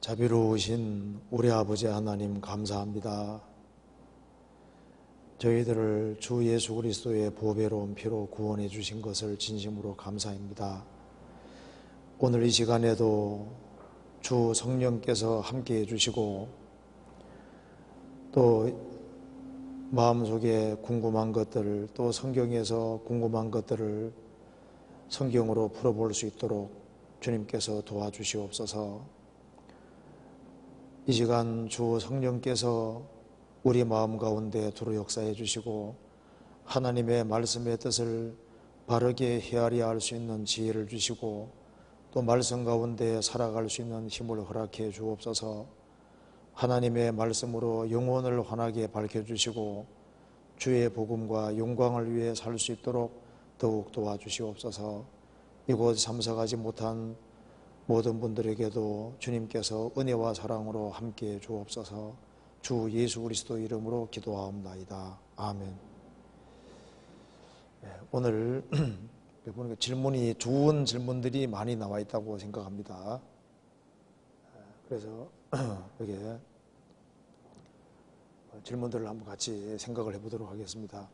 자비로우신 우리 아버지 하나님 감사합니다. 저희들을 주 예수 그리스도의 보배로운 피로 구원해 주신 것을 진심으로 감사합니다. 오늘 이 시간에도 주 성령께서 함께해 주시고 또 마음속에 궁금한 것들, 또 성경에서 궁금한 것들을 성경으로 풀어볼 수 있도록 주님께서 도와주시옵소서. 이 시간 주 성령께서 우리 마음 가운데 두루 역사해 주시고 하나님의 말씀의 뜻을 바르게 헤아려 할 수 있는 지혜를 주시고 또 말씀 가운데 살아갈 수 있는 힘을 허락해 주옵소서. 하나님의 말씀으로 영혼을 환하게 밝혀주시고 주의 복음과 영광을 위해 살 수 있도록 더욱 도와주시옵소서. 이곳 참석하지 못한 모든 분들에게도 주님께서 은혜와 사랑으로 함께해 주옵소서. 주 예수 그리스도 이름으로 기도하옵나이다. 아멘. 오늘 보니까 질문이 좋은 질문들이 많이 나와 있다고 생각합니다. 그래서 여기 질문들을 한번 같이 생각을 해보도록 하겠습니다.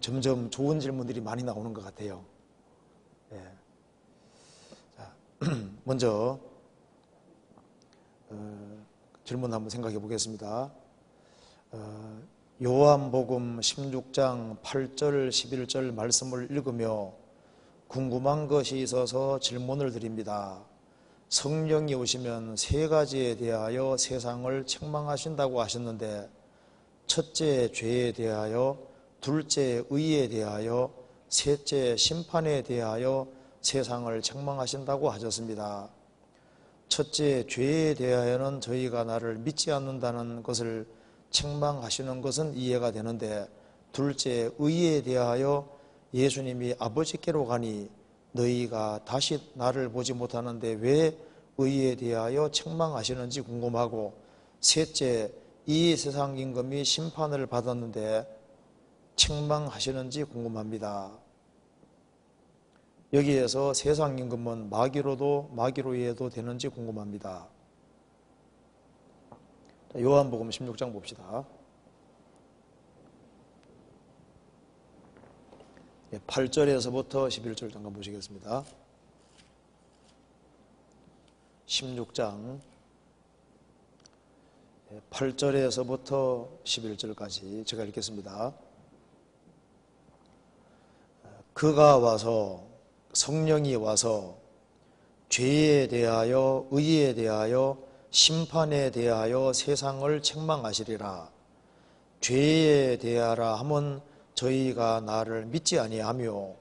점점 좋은 질문들이 많이 나오는 것 같아요. 먼저 질문 한번 생각해 보겠습니다. 요한복음 16장 8절 11절 말씀을 읽으며 궁금한 것이 있어서 질문을 드립니다. 성령이 오시면 세 가지에 대하여 세상을 책망하신다고 하셨는데, 첫째 죄에 대하여, 둘째 의에 대하여, 셋째 심판에 대하여 세상을 책망하신다고 하셨습니다. 첫째 죄에 대하여는 저희가 나를 믿지 않는다는 것을 책망하시는 것은 이해가 되는데, 둘째 의에 대하여 예수님이 아버지께로 가니 너희가 다시 나를 보지 못하는데 왜 의에 대하여 책망하시는지 궁금하고, 셋째 이 세상 임금이 심판을 받았는데 책망하시는지 궁금합니다. 여기에서 세상 임금은 마귀로 이해도 되는지 궁금합니다. 요한복음 16장 봅시다. 8절에서부터 11절 잠깐 보시겠습니다. 16장 8절에서부터 11절까지 제가 읽겠습니다. 그가 와서, 성령이 와서 죄에 대하여, 의에 대하여, 심판에 대하여 세상을 책망하시리라. 죄에 대하라 하면 저희가 나를 믿지 아니하며,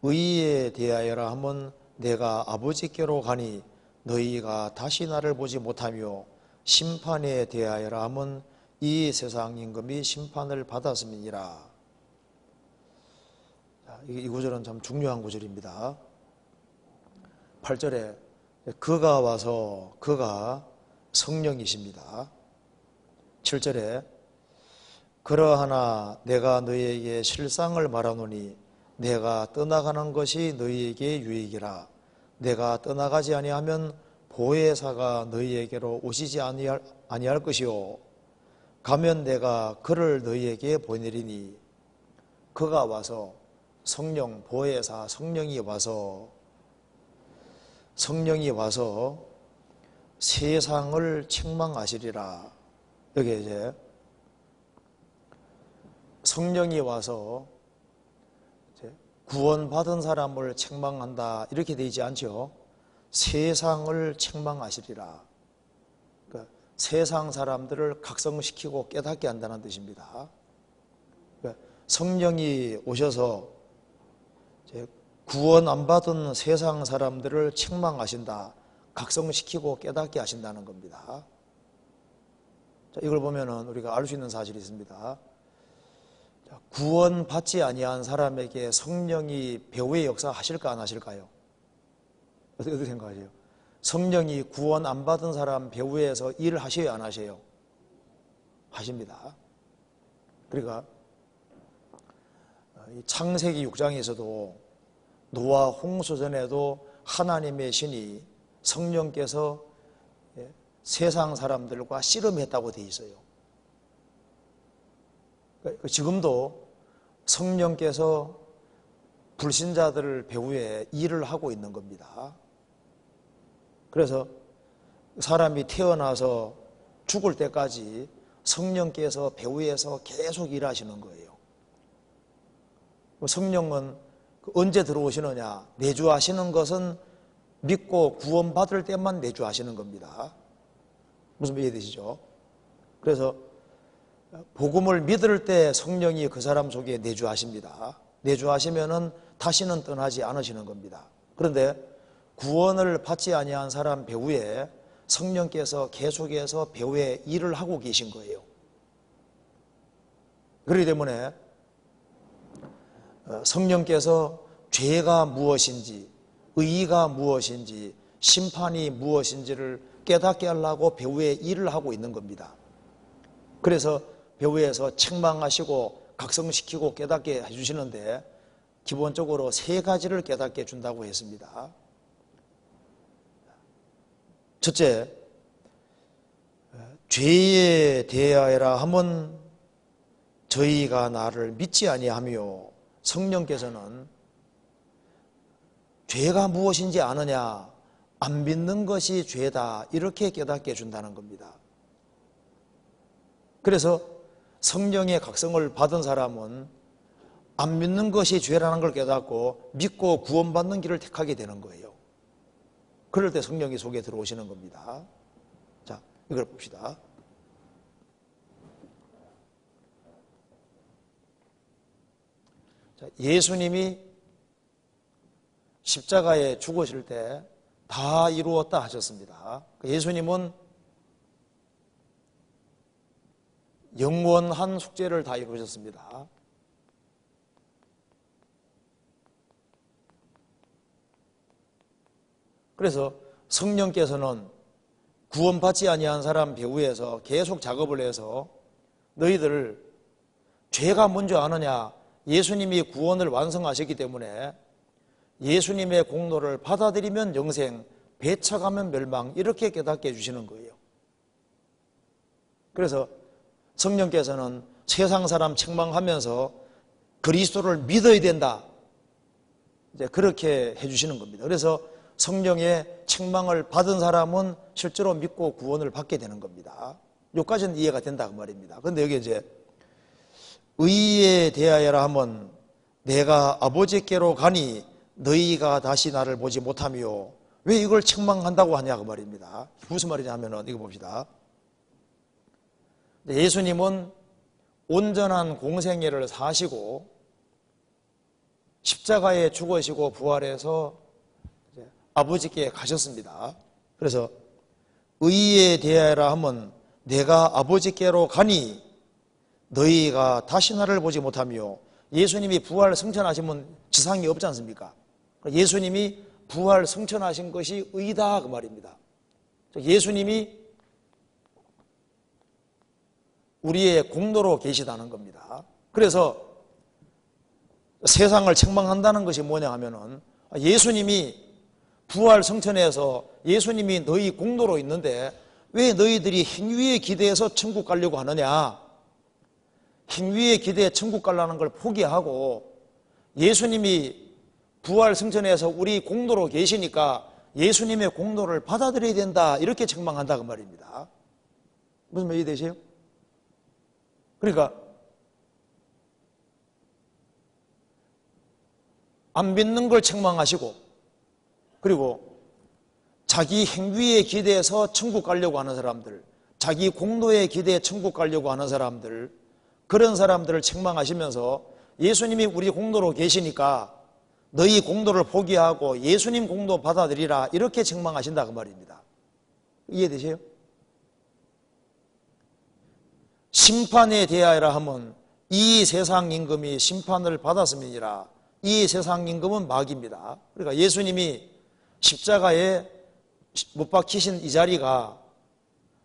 의에 대하여라 하면 내가 아버지께로 가니 너희가 다시 나를 보지 못하며, 심판에 대하여라 하면 이 세상 임금이 심판을 받았음이니라. 이 구절은 참 중요한 구절입니다. 8절에 그가 와서, 그가 성령이십니다. 7절에 그러하나 내가 너희에게 실상을 말하노니 내가 떠나가는 것이 너희에게 유익이라. 내가 떠나가지 아니하면 보혜사가 너희에게로 오시지 아니할 것이요, 가면 내가 그를 너희에게 보내리니. 그가 와서, 성령, 보혜사, 성령이 와서 세상을 책망하시리라. 여기 이제 성령이 와서 구원받은 사람을 책망한다 이렇게 되지 않죠. 세상을 책망하시리라. 그러니까 세상 사람들을 각성시키고 깨닫게 한다는 뜻입니다. 그러니까 성령이 오셔서 구원 안 받은 세상 사람들을 책망하신다, 각성시키고 깨닫게 하신다는 겁니다. 자, 이걸 보면은 우리가 알 수 있는 사실이 있습니다. 구원 받지 아니한 사람에게 성령이 배후의 역사 하실까 안 하실까요? 어떻게 생각하세요? 성령이 구원 안 받은 사람 배후에서 일을 하셔요, 안 하셔요? 하십니다. 그러니까 창세기 6장에서도 노아 홍수 전에도 하나님의 신이, 성령께서 세상 사람들과 씨름했다고 돼 있어요. 지금도 성령께서 불신자들 배후에 일을 하고 있는 겁니다. 그래서 사람이 태어나서 죽을 때까지 성령께서 배후에서 계속 일하시는 거예요. 성령은 언제 들어오시느냐? 내주하시는 것은 믿고 구원받을 때만 내주하시는 겁니다. 무슨 말 이해되시죠? 그래서 복음을 믿을 때 성령이 그 사람 속에 내주하십니다. 내주하시면은 다시는 떠나지 않으시는 겁니다. 그런데 구원을 받지 아니한 사람 배후에 성령께서 계속해서 배후에 일을 하고 계신 거예요. 그렇기 때문에 성령께서 죄가 무엇인지, 의의가 무엇인지, 심판이 무엇인지를 깨닫게 하려고 배후에 일을 하고 있는 겁니다. 그래서 배후에서 책망하시고 각성시키고 깨닫게 해주시는데 기본적으로 세 가지를 깨닫게 해준다고 했습니다. 첫째, 죄에 대하여라 하면 저희가 나를 믿지 아니하며, 성령께서는 죄가 무엇인지 아느냐, 안 믿는 것이 죄다, 이렇게 깨닫게 해준다는 겁니다. 그래서 성령의 각성을 받은 사람은 안 믿는 것이 죄라는 걸 깨닫고 믿고 구원받는 길을 택하게 되는 거예요. 그럴 때 성령이 속에 들어오시는 겁니다. 자, 이걸 봅시다. 자, 예수님이 십자가에 죽으실 때 다 이루었다 하셨습니다. 예수님은 영원한 숙제를 다 이루셨습니다. 그래서 성령께서는 구원받지 아니한 사람 배후에서 계속 작업을 해서 너희들 죄가 뭔지 아느냐, 예수님이 구원을 완성하셨기 때문에 예수님의 공로를 받아들이면 영생, 배척하면 멸망, 이렇게 깨닫게 해주시는 거예요. 그래서 성령께서는 세상 사람 책망하면서 그리스도를 믿어야 된다, 이제 그렇게 해주시는 겁니다. 그래서 성령의 책망을 받은 사람은 실제로 믿고 구원을 받게 되는 겁니다. 여기까지는 이해가 된다 그 말입니다. 그런데 여기 이제 의에 대하여라 하면 내가 아버지께로 가니 너희가 다시 나를 보지 못하며, 왜 이걸 책망한다고 하냐 그 말입니다. 무슨 말이냐 하면은 이거 봅시다. 예수님은 온전한 공생애를 사시고 십자가에 죽으시고 부활해서 아버지께 가셨습니다. 그래서 의에 대하여라 하면 내가 아버지께로 가니 너희가 다시 나를 보지 못하며, 예수님이 부활 승천하시면 지상이 없지 않습니까? 예수님이 부활 승천하신 것이 의다 그 말입니다. 예수님이 우리의 공로로 계시다는 겁니다. 그래서 세상을 책망한다는 것이 뭐냐 하면은 예수님이 부활 승천해서 예수님이 너희 공로로 있는데 왜 너희들이 행위에 기대해서 천국 가려고 하느냐, 행위에 기대해 천국 가려는 걸 포기하고 예수님이 부활 승천해서 우리 공로로 계시니까 예수님의 공로를 받아들여야 된다, 이렇게 책망한다 그 말입니다. 무슨 말이 되세요? 그러니까 안 믿는 걸 책망하시고, 그리고 자기 행위에 기대해서 천국 가려고 하는 사람들, 자기 공로에 기대해 천국 가려고 하는 사람들, 그런 사람들을 책망하시면서 예수님이 우리 공로로 계시니까 너희 공로를 포기하고 예수님 공로 받아들이라, 이렇게 책망하신다 그 말입니다. 이해되세요? 심판에 대하여라 하면 이 세상 임금이 심판을 받았음이니라. 이 세상 임금은 마귀입니다. 그러니까 예수님이 십자가에 못 박히신 이 자리가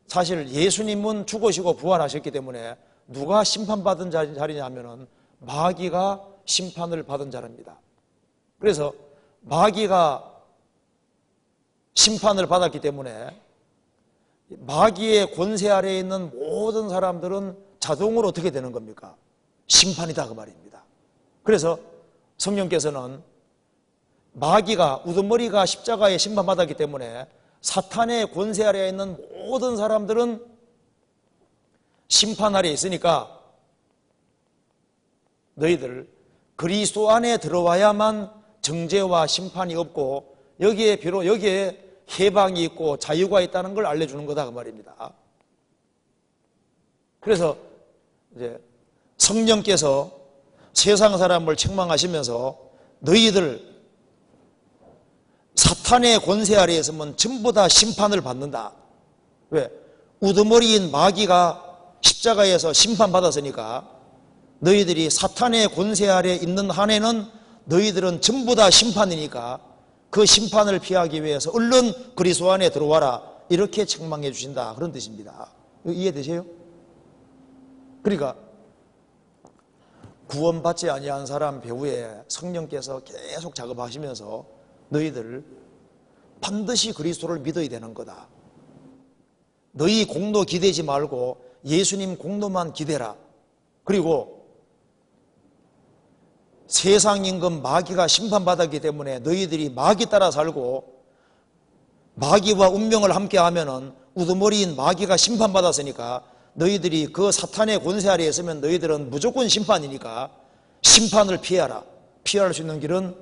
사실 예수님은 죽으시고 부활하셨기 때문에 누가 심판받은 자리냐 하면은 마귀가 심판을 받은 자리입니다. 그래서 마귀가 심판을 받았기 때문에 마귀의 권세 아래에 있는 모든 사람들은 자동으로 어떻게 되는 겁니까? 심판이다 그 말입니다. 그래서 성령께서는 마귀가 우두머리가 십자가에 심판받았기 때문에 사탄의 권세 아래에 있는 모든 사람들은 심판 아래에 있으니까 너희들 그리스도 안에 들어와야만 정죄와 심판이 없고 여기에 비록 여기에 해방이 있고 자유가 있다는 걸 알려주는 거다 그 말입니다. 그래서 이제 성령께서 세상 사람을 책망하시면서 너희들 사탄의 권세 아래에 있으면 전부 다 심판을 받는다. 왜? 우두머리인 마귀가 십자가에서 심판받았으니까 너희들이 사탄의 권세 아래에 있는 한에는 너희들은 전부 다 심판이니까 그 심판을 피하기 위해서 얼른 그리스도 안에 들어와라 이렇게 책망해 주신다 그런 뜻입니다. 이해되세요? 그러니까 구원받지 아니한 사람 배후에 성령께서 계속 작업하시면서 너희들 반드시 그리스도를 믿어야 되는 거다. 너희 공로 기대지 말고 예수님 공로만 기대라. 그리고 세상 임금 마귀가 심판받았기 때문에 너희들이 마귀 따라 살고 마귀와 운명을 함께 하면은 우두머리인 마귀가 심판받았으니까 너희들이 그 사탄의 권세 아래에 있으면 너희들은 무조건 심판이니까 심판을 피해라. 피할 수 있는 길은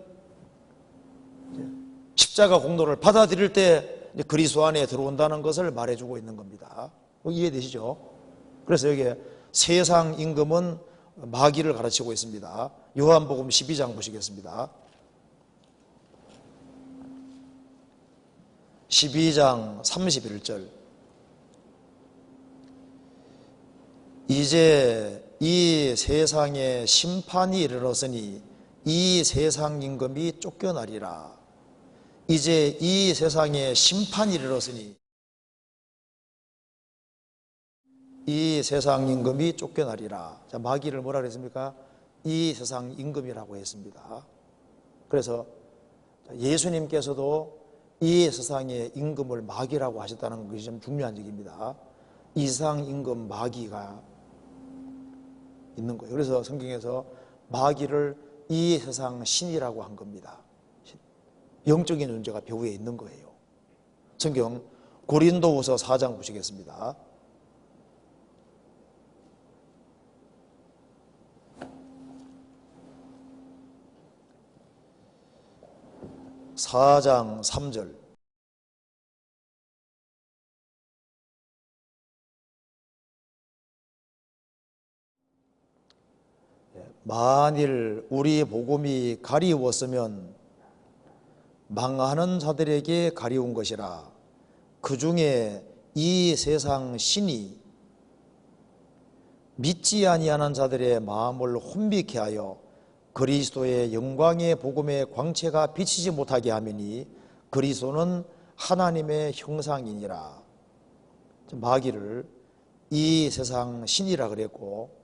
십자가 공로를 받아들일 때 그리스도 안에 들어온다는 것을 말해주고 있는 겁니다. 이해되시죠? 그래서 여기에 세상 임금은 마귀를 가르치고 있습니다. 요한복음 12장 보시겠습니다. 12장 31절. 이제 이 세상에 심판이 이르렀으니 이 세상 임금이 쫓겨나리라. 이제 이 세상에 심판이 이르렀으니 이 세상 임금이 쫓겨나리라. 자, 마귀를 뭐라 그랬습니까? 이 세상 임금이라고 했습니다. 그래서 예수님께서도 이 세상의 임금을 마귀라고 하셨다는 것이 좀 중요한 얘기입니다. 이 세상 임금 마귀가 있는 거예요. 그래서 성경에서 마귀를 이 세상 신이라고 한 겁니다. 영적인 존재가 배후에 있는 거예요. 성경 고린도후서 4장 보시겠습니다. (4장 3절) 만일 우리 복음이 가리웠으면 망하는 자들에게 가리운 것이라. 그 중에 이 세상 신이 믿지 아니하는 자들의 마음을 혼미케 하여 그리스도의 영광의 복음의 광채가 비치지 못하게 하미니 그리스도는 하나님의 형상이니라. 마귀를 이 세상 신이라 그랬고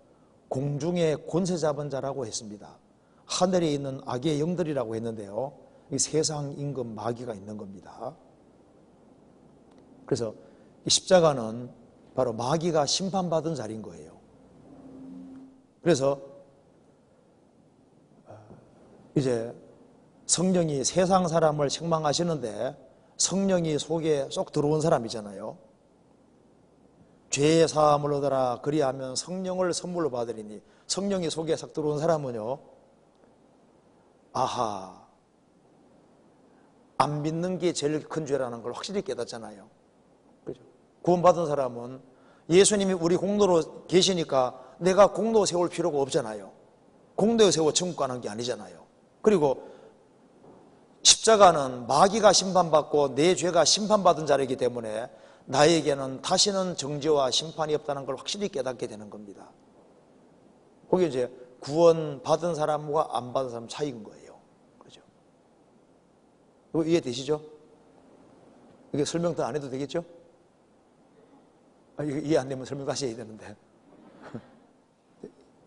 공중의 권세 잡은 자라고 했습니다. 하늘에 있는 악의 영들이라고 했는데요, 이 세상 임금 마귀가 있는 겁니다. 그래서 이 십자가는 바로 마귀가 심판받은 자리인 거예요. 그래서 이제 성령이 세상 사람을 책망하시는데 성령이 속에 쏙 들어온 사람이잖아요. 죄의 사함을 얻어라 그리하면 성령을 선물로 받으리니, 성령이 속에 싹 들어온 사람은요, 아하, 안 믿는 게 제일 큰 죄라는 걸 확실히 깨닫잖아요. 그죠? 구원받은 사람은 예수님이 우리 공로로 계시니까 내가 공로 세울 필요가 없잖아요. 공로 세워 천국 가는 게 아니잖아요. 그리고 십자가는 마귀가 심판받고 내 죄가 심판받은 자리이기 때문에 나에게는 다시는 정죄와 심판이 없다는 걸 확실히 깨닫게 되는 겁니다. 그게 이제 구원받은 사람과 안 받은 사람 차이인 거예요. 그렇죠? 이거 이해되시죠? 이게 설명 더 안 해도 되겠죠? 이거 이해 안 되면 설명 다시 해야 되는데.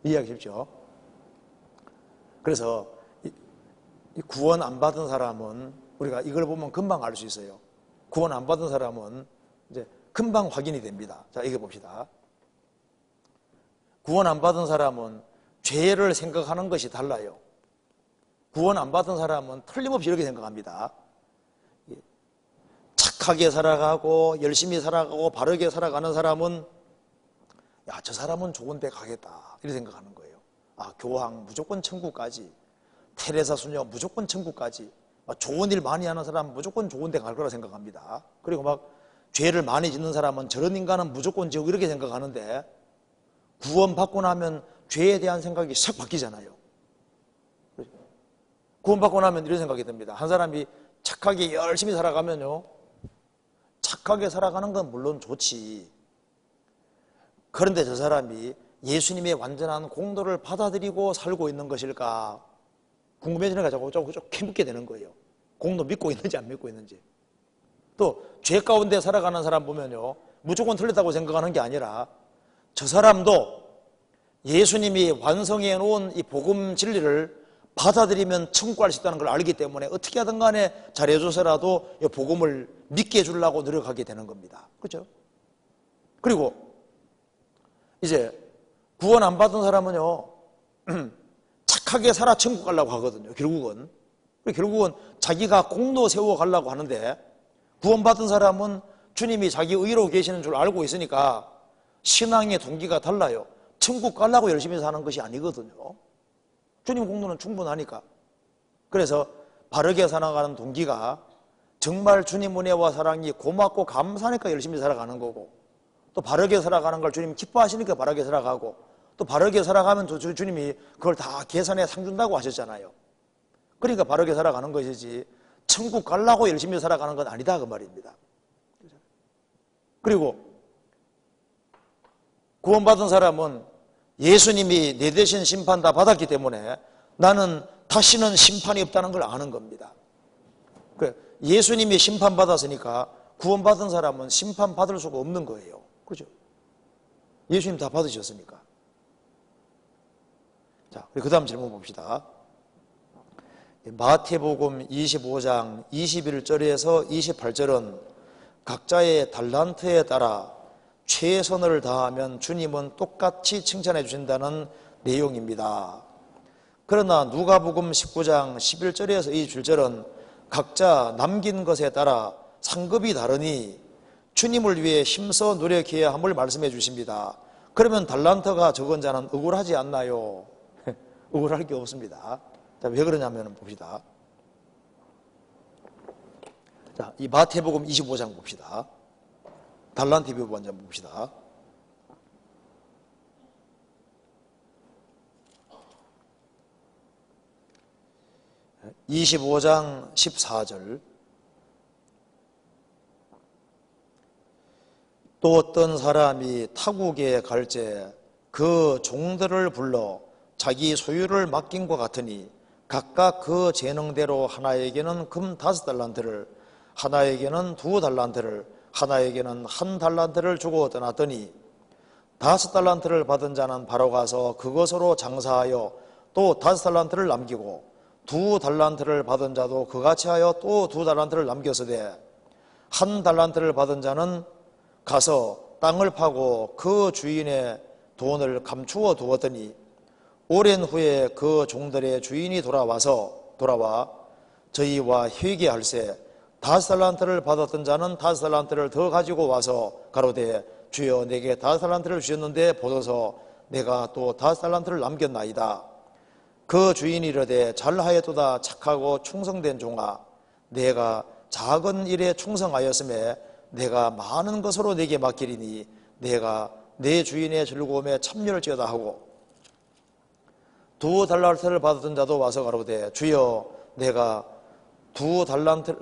이해하십시오. 그래서 이 구원 안 받은 사람은 우리가 이걸 보면 금방 알 수 있어요. 구원 안 받은 사람은 이제 금방 확인이 됩니다. 자, 이거 봅시다. 구원 안 받은 사람은 죄를 생각하는 것이 달라요. 구원 안 받은 사람은 틀림없이 이렇게 생각합니다. 착하게 살아가고 열심히 살아가고 바르게 살아가는 사람은 야, 저 사람은 좋은 데 가겠다 이렇게 생각하는 거예요. 아, 교황 무조건 천국까지, 테레사 수녀 무조건 천국까지, 좋은 일 많이 하는 사람 무조건 좋은 데 갈 거라 생각합니다. 그리고 막 죄를 많이 짓는 사람은 저런 인간은 무조건 지옥 이렇게 생각하는데 구원 받고 나면 죄에 대한 생각이 싹 바뀌잖아요. 구원 받고 나면 이런 생각이 듭니다. 한 사람이 착하게 열심히 살아가면요, 착하게 살아가는 건 물론 좋지. 그런데 저 사람이 예수님의 완전한 공로를 받아들이고 살고 있는 것일까 궁금해지는 거 자꾸 캐묻게 되는 거예요. 공로 믿고 있는지 안 믿고 있는지. 또 죄 가운데 살아가는 사람 보면요, 무조건 틀렸다고 생각하는 게 아니라 저 사람도 예수님이 완성해 놓은 이 복음 진리를 받아들이면 천국 갈 수 있다는 걸 알기 때문에 어떻게 하든 간에 잘해줘서라도 이 복음을 믿게 해주려고 노력하게 되는 겁니다. 그렇죠? 그리고 이제 구원 안 받은 사람은요, 착하게 살아 천국 가려고 하거든요. 결국은 자기가 공로 세워 가려고 하는데, 구원 받은 사람은 주님이 자기 의로 계시는 줄 알고 있으니까 신앙의 동기가 달라요. 천국 가려고 열심히 사는 것이 아니거든요. 주님 공로는 충분하니까. 그래서 바르게 살아가는 동기가 정말 주님 은혜와 사랑이 고맙고 감사하니까 열심히 살아가는 거고, 또 바르게 살아가는 걸 주님 기뻐하시니까 바르게 살아가고, 또 바르게 살아가면 주님이 그걸 다 계산해 상 준다고 하셨잖아요. 그러니까 바르게 살아가는 것이지 천국 가려고 열심히 살아가는 건 아니다 그 말입니다. 그리고 구원받은 사람은 예수님이 내 대신 심판 다 받았기 때문에 나는 다시는 심판이 없다는 걸 아는 겁니다. 예수님이 심판받았으니까 구원받은 사람은 심판받을 수가 없는 거예요. 그죠? 예수님 다 받으셨으니까. 자, 그 다음 질문 봅시다. 마태복음 25장 21절에서 28절은 각자의 달란트에 따라 최선을 다하면 주님은 똑같이 칭찬해 주신다는 내용입니다. 그러나 누가복음 19장 11절에서 22절은 각자 남긴 것에 따라 상급이 다르니 주님을 위해 힘써 노력해야 함을 말씀해 주십니다. 그러면 달란트가 적은 자는 억울하지 않나요? 억울할 게 없습니다. 자, 왜 그러냐면 봅시다. 자, 이 마태복음 25장 봅시다. 달란트 비유 먼저 봅시다. (25장 14절) 또 어떤 사람이 타국에 갈새 그 종들을 불러 자기 소유를 맡긴 것 같으니 각각 그 재능대로 하나에게는 금 5달란트를, 하나에게는 2달란트를, 하나에게는 1달란트를 주고 떠났더니 5달란트를 받은 자는 바로 가서 그것으로 장사하여 또 5달란트를 남기고 2달란트를 받은 자도 그같이 하여 또 2달란트를 남겼으되 1달란트를 받은 자는 가서 땅을 파고 그 주인의 돈을 감추어 두었더니 오랜 후에 그 종들의 주인이 돌아와 저희와 회개할세 5달란트를 받았던 자는 5달란트를 더 가지고 와서 가로되 주여 내게 5달란트를 주셨는데 보소서 내가 또 5달란트를 남겼나이다. 그 주인이 이르되 잘하였도다 착하고 충성된 종아, 내가 작은 일에 충성하였음에 내가 많은 것으로 내게 맡기리니 내가 내 주인의 즐거움에 참여할지어다 하고 2달란트를 받았던 자도 와서 가로되 주여 내가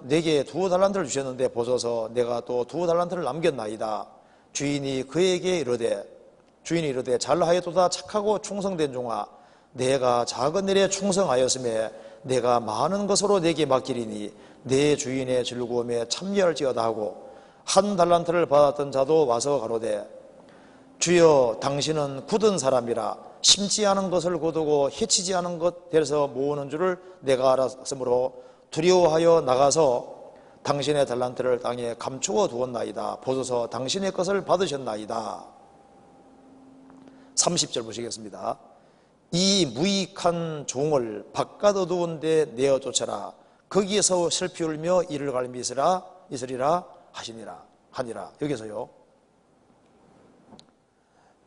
내게 2달란트를 주셨는데 보소서 내가 또 2달란트를 남겼나이다. 주인이 이르되 잘하였도다 착하고 충성된 종아, 내가 작은 일에 충성하였음에 내가 많은 것으로 내게 맡기리니 내 주인의 즐거움에 참여할지어다 하고 1달란트를 받았던 자도 와서 가로되 주여 당신은 굳은 사람이라 심지 않은 것을 거두고 해치지 않은 것 대해서 모으는 줄을 내가 알았으므로 두려워하여 나가서 당신의 달란트를 땅에 감추어 두었나이다. 보소서 당신의 것을 받으셨나이다. 30절 보시겠습니다. 이 무익한 종을 바깥 어두운 데 내어 쫓아라. 거기에서 슬피 울며 이를 갈미 있으리라 하니라. 여기서요,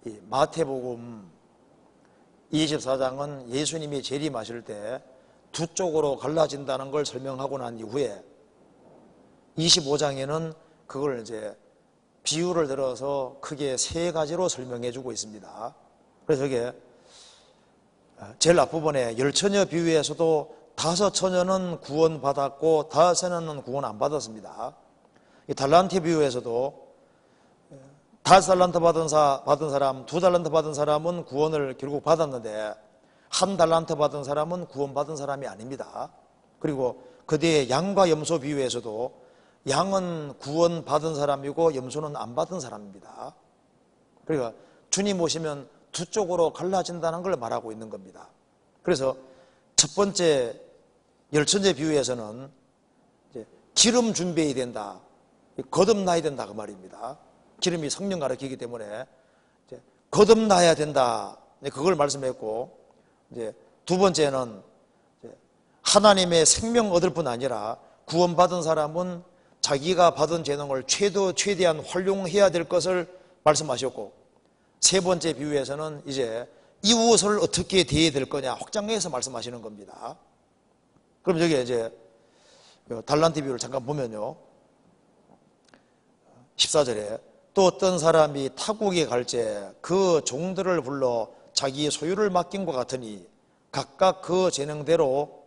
이 마태복음 24장은 예수님이 재림하실 때 두 쪽으로 갈라진다는 걸 설명하고 난 이후에 25장에는 그걸 이제 비유를 들어서 크게 세 가지로 설명해 주고 있습니다. 그래서 이게 제일 앞부분에 열처녀 비유에서도 5처녀는 구원받았고 5처녀는 구원 안 받았습니다. 이 달란트 비유에서도 5달란트 받은 사람, 2달란트 받은 사람은 구원을 결국 받았는데 1달란트 받은 사람은 구원받은 사람이 아닙니다. 그리고 그 뒤에 양과 염소 비유에서도 양은 구원받은 사람이고 염소는 안 받은 사람입니다. 그러니까 주님 오시면 두 쪽으로 갈라진다는 걸 말하고 있는 겁니다. 그래서 첫 번째 열천제 비유에서는 이제 기름 준비해야 된다, 거듭나야 된다 그 말입니다. 기름이 성령 가르치기 때문에 이제 거듭나야 된다, 그걸 말씀했고, 이제 두 번째는 이제 하나님의 생명 얻을 뿐 아니라 구원받은 사람은 자기가 받은 재능을 최대한 활용해야 될 것을 말씀하셨고, 세 번째 비유에서는 이제 이웃을 어떻게 대해야 될 거냐 확장해서 말씀하시는 겁니다. 그럼 여기 이제 달란트 비유를 잠깐 보면요, 14절에 또 어떤 사람이 타국에 갈제 그 종들을 불러 자기 소유를 맡긴 것 같으니 각각 그 재능대로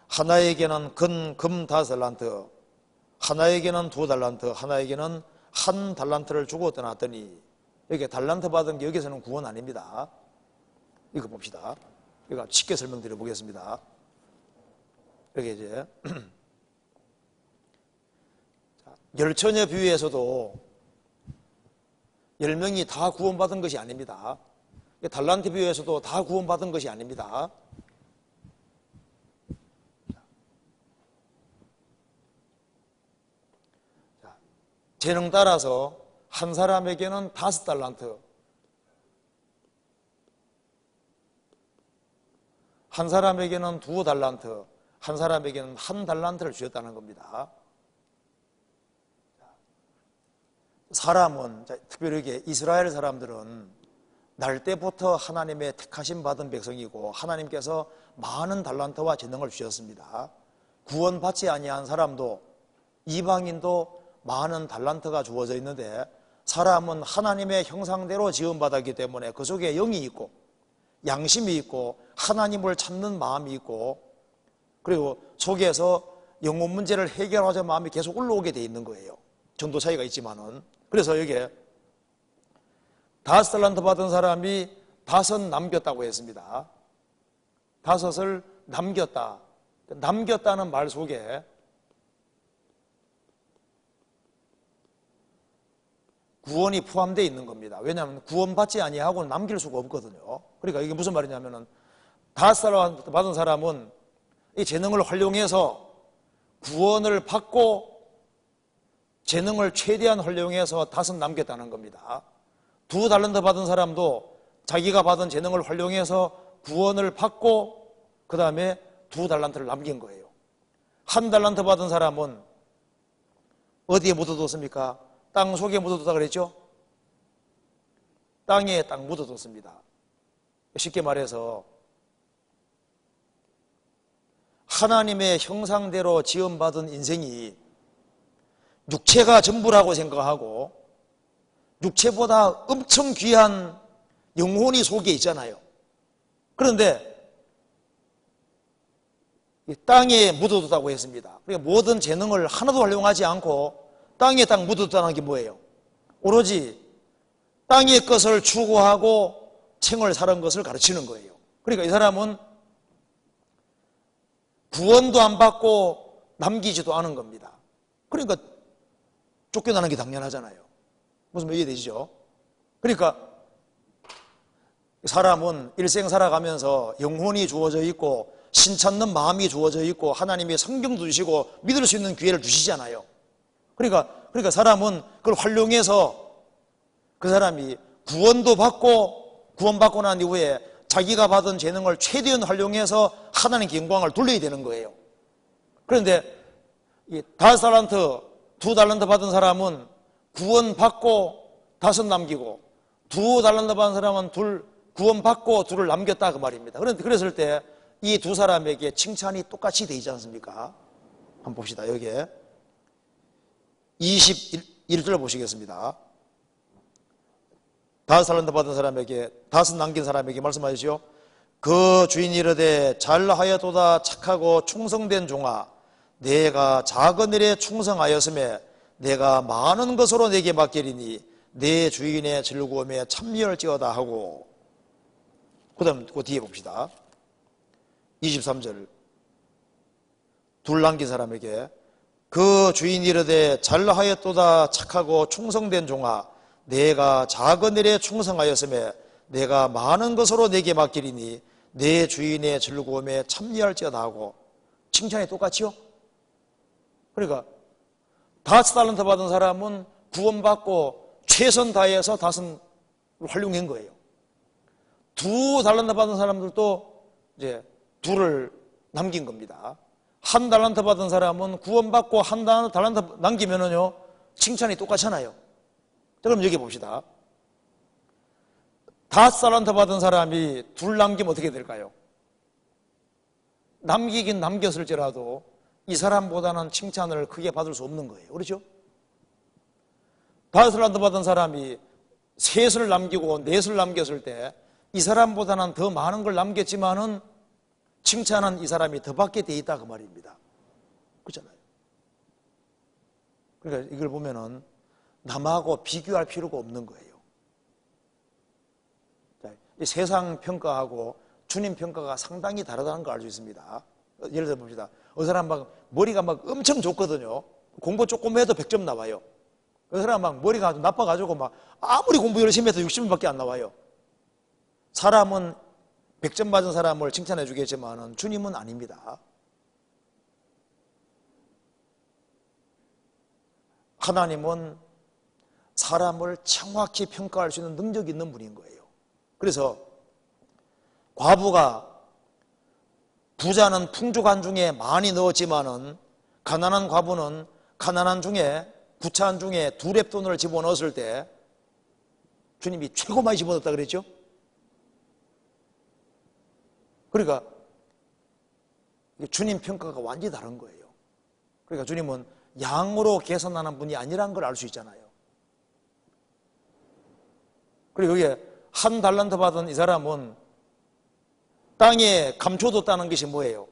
하나에게는 금 5달란트, 하나에게는 2달란트, 하나에게는 1달란트를 주고 떠났더니, 여기 달란트 받은 게 여기서는 구원 아닙니다. 이거 봅시다. 이거 쉽게 설명드려 보겠습니다. 여기 이제 열처녀 비유에서도 10명이 다 구원받은 것이 아닙니다. 달란트 비유에서도 다 구원받은 것이 아닙니다. 재능 따라서 한 사람에게는 5달란트, 한 사람에게는 2달란트, 한 사람에게는 1달란트를 주셨다는 겁니다. 사람은, 특별히 이스라엘 사람들은 날 때부터 하나님의 택하심 받은 백성이고 하나님께서 많은 달란트와 재능을 주셨습니다. 구원받지 아니한 사람도, 이방인도 많은 달란트가 주어져 있는데, 사람은 하나님의 형상대로 지음받았기 때문에 그 속에 영이 있고 양심이 있고 하나님을 찾는 마음이 있고, 그리고 속에서 영혼 문제를 해결하자 마음이 계속 올라오게 돼 있는 거예요. 정도 차이가 있지만은. 그래서 여기에 5달란트 받은 사람이 5 남겼다고 했습니다. 5을 남겼다. 남겼다는 말 속에 구원이 포함되어 있는 겁니다. 왜냐하면 구원받지 아니하고는 남길 수가 없거든요. 그러니까 이게 무슨 말이냐면은 5달란트 받은 사람은 이 재능을 활용해서 구원을 받고 재능을 최대한 활용해서 5 남겼다는 겁니다. 2달란트 받은 사람도 자기가 받은 재능을 활용해서 구원을 받고 그 다음에 2달란트를 남긴 거예요. 1달란트 받은 사람은 어디에 묻어뒀습니까? 땅 속에 묻어뒀다 그랬죠? 땅에 딱 묻어뒀습니다. 쉽게 말해서 하나님의 형상대로 지음받은 인생이 육체가 전부라고 생각하고 육체보다 엄청 귀한 영혼이 속에 있잖아요. 그런데 땅에 묻어뒀다고 했습니다. 그러니까 모든 재능을 하나도 활용하지 않고 땅에 딱 묻어뒀다는 게 뭐예요? 오로지 땅의 것을 추구하고 생을 사는 것을 가르치는 거예요. 그러니까 이 사람은 구원도 안 받고 남기지도 않은 겁니다. 그러니까 쫓겨나는 게 당연하잖아요. 무슨 말 이해되시죠? 그러니까 사람은 일생 살아가면서 영혼이 주어져 있고 신찾는 마음이 주어져 있고 하나님이 성경도 주시고 믿을 수 있는 기회를 주시잖아요. 그러니까 사람은 그걸 활용해서 그 사람이 구원받고 난 이후에 자기가 받은 재능을 최대한 활용해서 하나님께 영광을 돌려야 되는 거예요. 그런데 이 5달란트, 2달란트 받은 사람은 구원받고 5 남기고 2달란트 받은 사람은 구원받고 2를 남겼다 그 말입니다. 그런데 그랬을 때 이 두 사람에게 칭찬이 똑같이 되지 않습니까? 한번 봅시다. 여기에 21절 보시겠습니다. 5달란트 받은 사람에게 5 남긴 사람에게 말씀하시죠. 그 주인이 이르되 잘하였도다 착하고 충성된 종아 내가 작은 일에 충성하였음에 내가 많은 것으로 내게 맡기리니 내 주인의 즐거움에 참여할지어다 하고 그 다음 그 뒤에 봅시다. 23절 2 남긴 사람에게 그 주인이 이르되 잘하였도다 착하고 충성된 종아 내가 작은 일에 충성하였음에 내가 많은 것으로 내게 맡기리니 내 주인의 즐거움에 참여할지어다 하고 칭찬이 똑같이요. 그러니까 5달란트 받은 사람은 구원받고 최선 다해서 5을 활용한 거예요. 2달란트 받은 사람들도 이제 2를 남긴 겁니다. 1 달란트 받은 사람은 구원받고 1 달란트 남기면은요 칭찬이 똑같잖아요. 자, 그럼 여기 봅시다. 5달란트 받은 사람이 2 남기면 어떻게 될까요? 남기긴 남겼을지라도 이 사람보다는 칭찬을 크게 받을 수 없는 거예요. 그렇죠? 5달란트 받은 사람이 3을 남기고 4을 남겼을 때 이 사람보다는 더 많은 걸 남겼지만은 칭찬은 이 사람이 더 받게 돼 있다 그 말입니다. 그렇잖아요. 그러니까 이걸 보면은 남하고 비교할 필요가 없는 거예요. 이 세상 평가하고 주님 평가가 상당히 다르다는 걸 알 수 있습니다. 예를 들어 봅시다. 어느 사람 막 머리가 막 엄청 좋거든요. 공부 조금 해도 100점 나와요. 어느 사람 막 머리가 아주 나빠가지고 막 아무리 공부 열심히 해도 60점밖에 안 나와요. 사람은 100점 맞은 사람을 칭찬해 주겠지만 주님은 아닙니다. 하나님은 사람을 정확히 평가할 수 있는 능력이 있는 분인 거예요. 그래서 과부가 부자는 풍족한 중에 많이 넣었지만은 가난한 과부는 가난한 중에 부차한 중에 2랩돈을 집어넣었을 때 주님이 최고 많이 집어넣었다 그랬죠? 그러니까 주님 평가가 완전히 다른 거예요. 그러니까 주님은 양으로 계산하는 분이 아니라는 걸 알 수 있잖아요. 그리고 여기에 1 달란트 받은 이 사람은 땅에 감춰뒀다는 것이 뭐예요?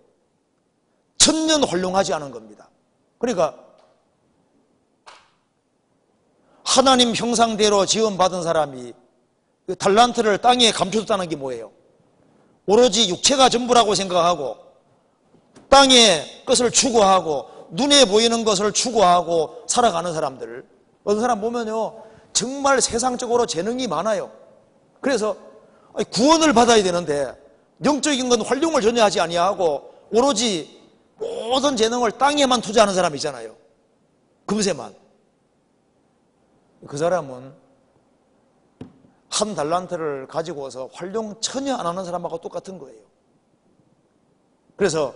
천년 활용하지 않은 겁니다. 그러니까 하나님 형상대로 지음받은 사람이 그 달란트를 땅에 감춰뒀다는 게 뭐예요? 오로지 육체가 전부라고 생각하고 땅의 것을 추구하고 눈에 보이는 것을 추구하고 살아가는 사람들, 어떤 사람 보면요 정말 세상적으로 재능이 많아요. 그래서 구원을 받아야 되는데 영적인 건 활용을 전혀 하지 아니하고 오로지 모든 재능을 땅에만 투자하는 사람 있잖아요. 금세만. 그 사람은 1 달란트를 가지고서 활용 전혀 안 하는 사람하고 똑같은 거예요. 그래서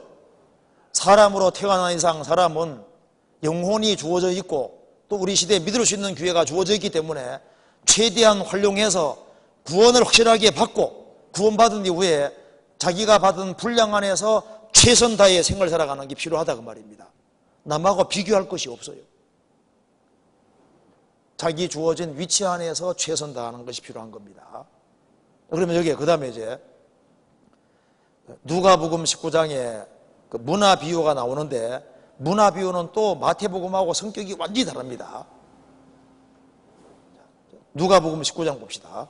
사람으로 태어난 이상 사람은 영혼이 주어져 있고 또 우리 시대에 믿을 수 있는 기회가 주어져 있기 때문에 최대한 활용해서 구원을 확실하게 받고 구원받은 이후에 자기가 받은 분량 안에서 최선 다해 생을 살아가는 게 필요하다 그 말입니다. 남하고 비교할 것이 없어요. 자기 주어진 위치 안에서 최선 다하는 것이 필요한 겁니다. 그러면 여기에 그 다음에 이제 누가복음 19장에 그 문화 비유가 나오는데 문화 비유는 또 마태복음하고 성격이 완전히 다릅니다. 누가복음 19장 봅시다.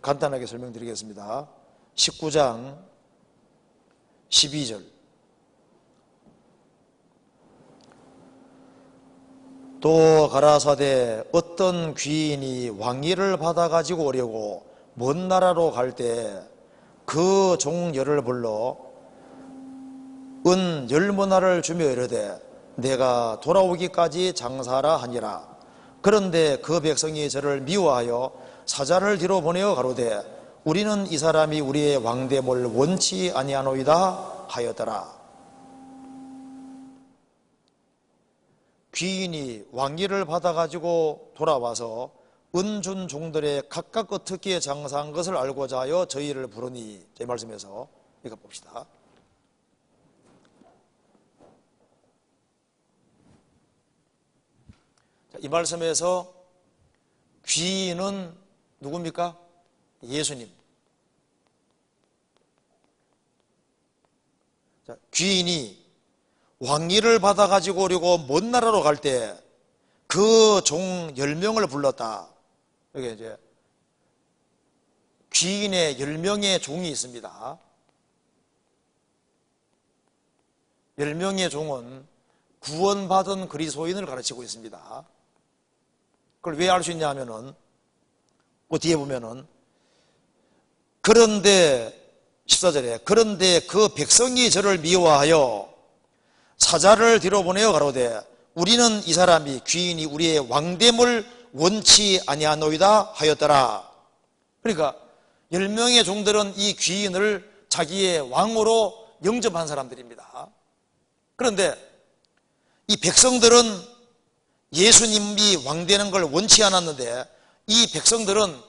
간단하게 설명드리겠습니다. 19장 12절 또 가라사대 어떤 귀인이 왕위를 받아가지고 오려고 먼 나라로 갈 때 그 종열을 불러 은 10문화를 주며 이르되 내가 돌아오기까지 장사하라 하니라. 그런데 그 백성이 저를 미워하여 사자를 뒤로 보내어 가로되 우리는 이 사람이 우리의 왕됨을 원치 아니하노이다 하였더라. 귀인이 왕위를 받아가지고 돌아와서 은준 종들의 각각 어떻게 장사한 것을 알고자 하여 저희를 부르니, 이 말씀에서 이거 봅시다. 이 말씀에서 귀인은 누굽니까? 예수님. 자, 귀인이 왕위를 받아가지고 오려고 먼 나라로 갈 때 그 종 10명을 불렀다. 여기 이제 귀인의 10명의 종이 있습니다. 10명의 종은 구원받은 그리스도인을 가르치고 있습니다. 그걸 왜 알 수 있냐 하면은 그 뒤에 보면은 그런데 14절에 그런데 그 백성이 저를 미워하여 사자를 뒤로 보내어 가로되 우리는 이 사람이 귀인이 우리의 왕됨을 원치 아니하노이다 하였더라. 그러니까 10명의 종들은 이 귀인을 자기의 왕으로 영접한 사람들입니다. 그런데 이 백성들은 예수님이 왕되는 걸 원치 않았는데, 이 백성들은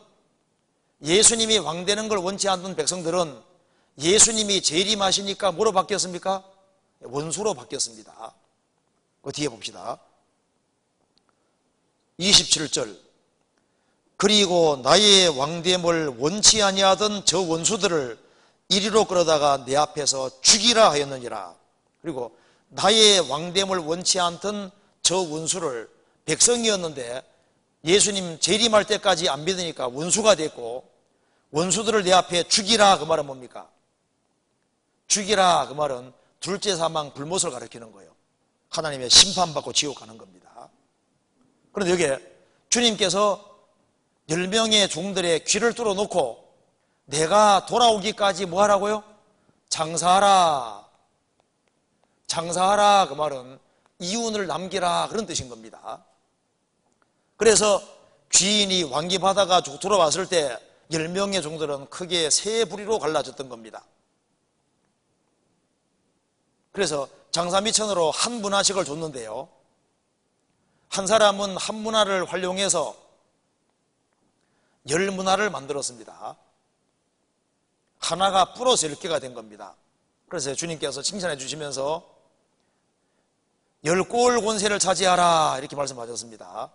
예수님이 왕되는 걸 원치 않는 백성들은 예수님이 재림하시니까 뭐로 바뀌었습니까? 원수로 바뀌었습니다. 그 뒤에 봅시다. 27절 그리고 나의 왕됨을 원치 아니하던 저 원수들을 이리로 끌어다가 내 앞에서 죽이라 하였느니라. 그리고 나의 왕됨을 원치 않던 저 원수를, 백성이었는데 예수님 재림할 때까지 안 믿으니까 원수가 됐고, 원수들을 내 앞에 죽이라, 그 말은 뭡니까? 죽이라 그 말은 둘째 사망 불못을 가리키는 거예요. 하나님의 심판받고 지옥 가는 겁니다. 그런데 여기에 주님께서 10명의 종들의 귀를 뚫어놓고 내가 돌아오기까지 뭐 하라고요? 장사하라. 장사하라 그 말은 이윤을 남기라, 그런 뜻인 겁니다. 그래서 귀인이 왕기 받아가 돌아왔을 때 10명의 종들은 크게 세 부리로 갈라졌던 겁니다. 그래서 장사미천으로 한 문화씩을 줬는데요, 한 사람은 한 문화를 활용해서 10문화를 만들었습니다. 하나가 불어서 10개가 된 겁니다. 그래서 주님께서 칭찬해 주시면서 10골 권세를 차지하라 이렇게 말씀하셨습니다.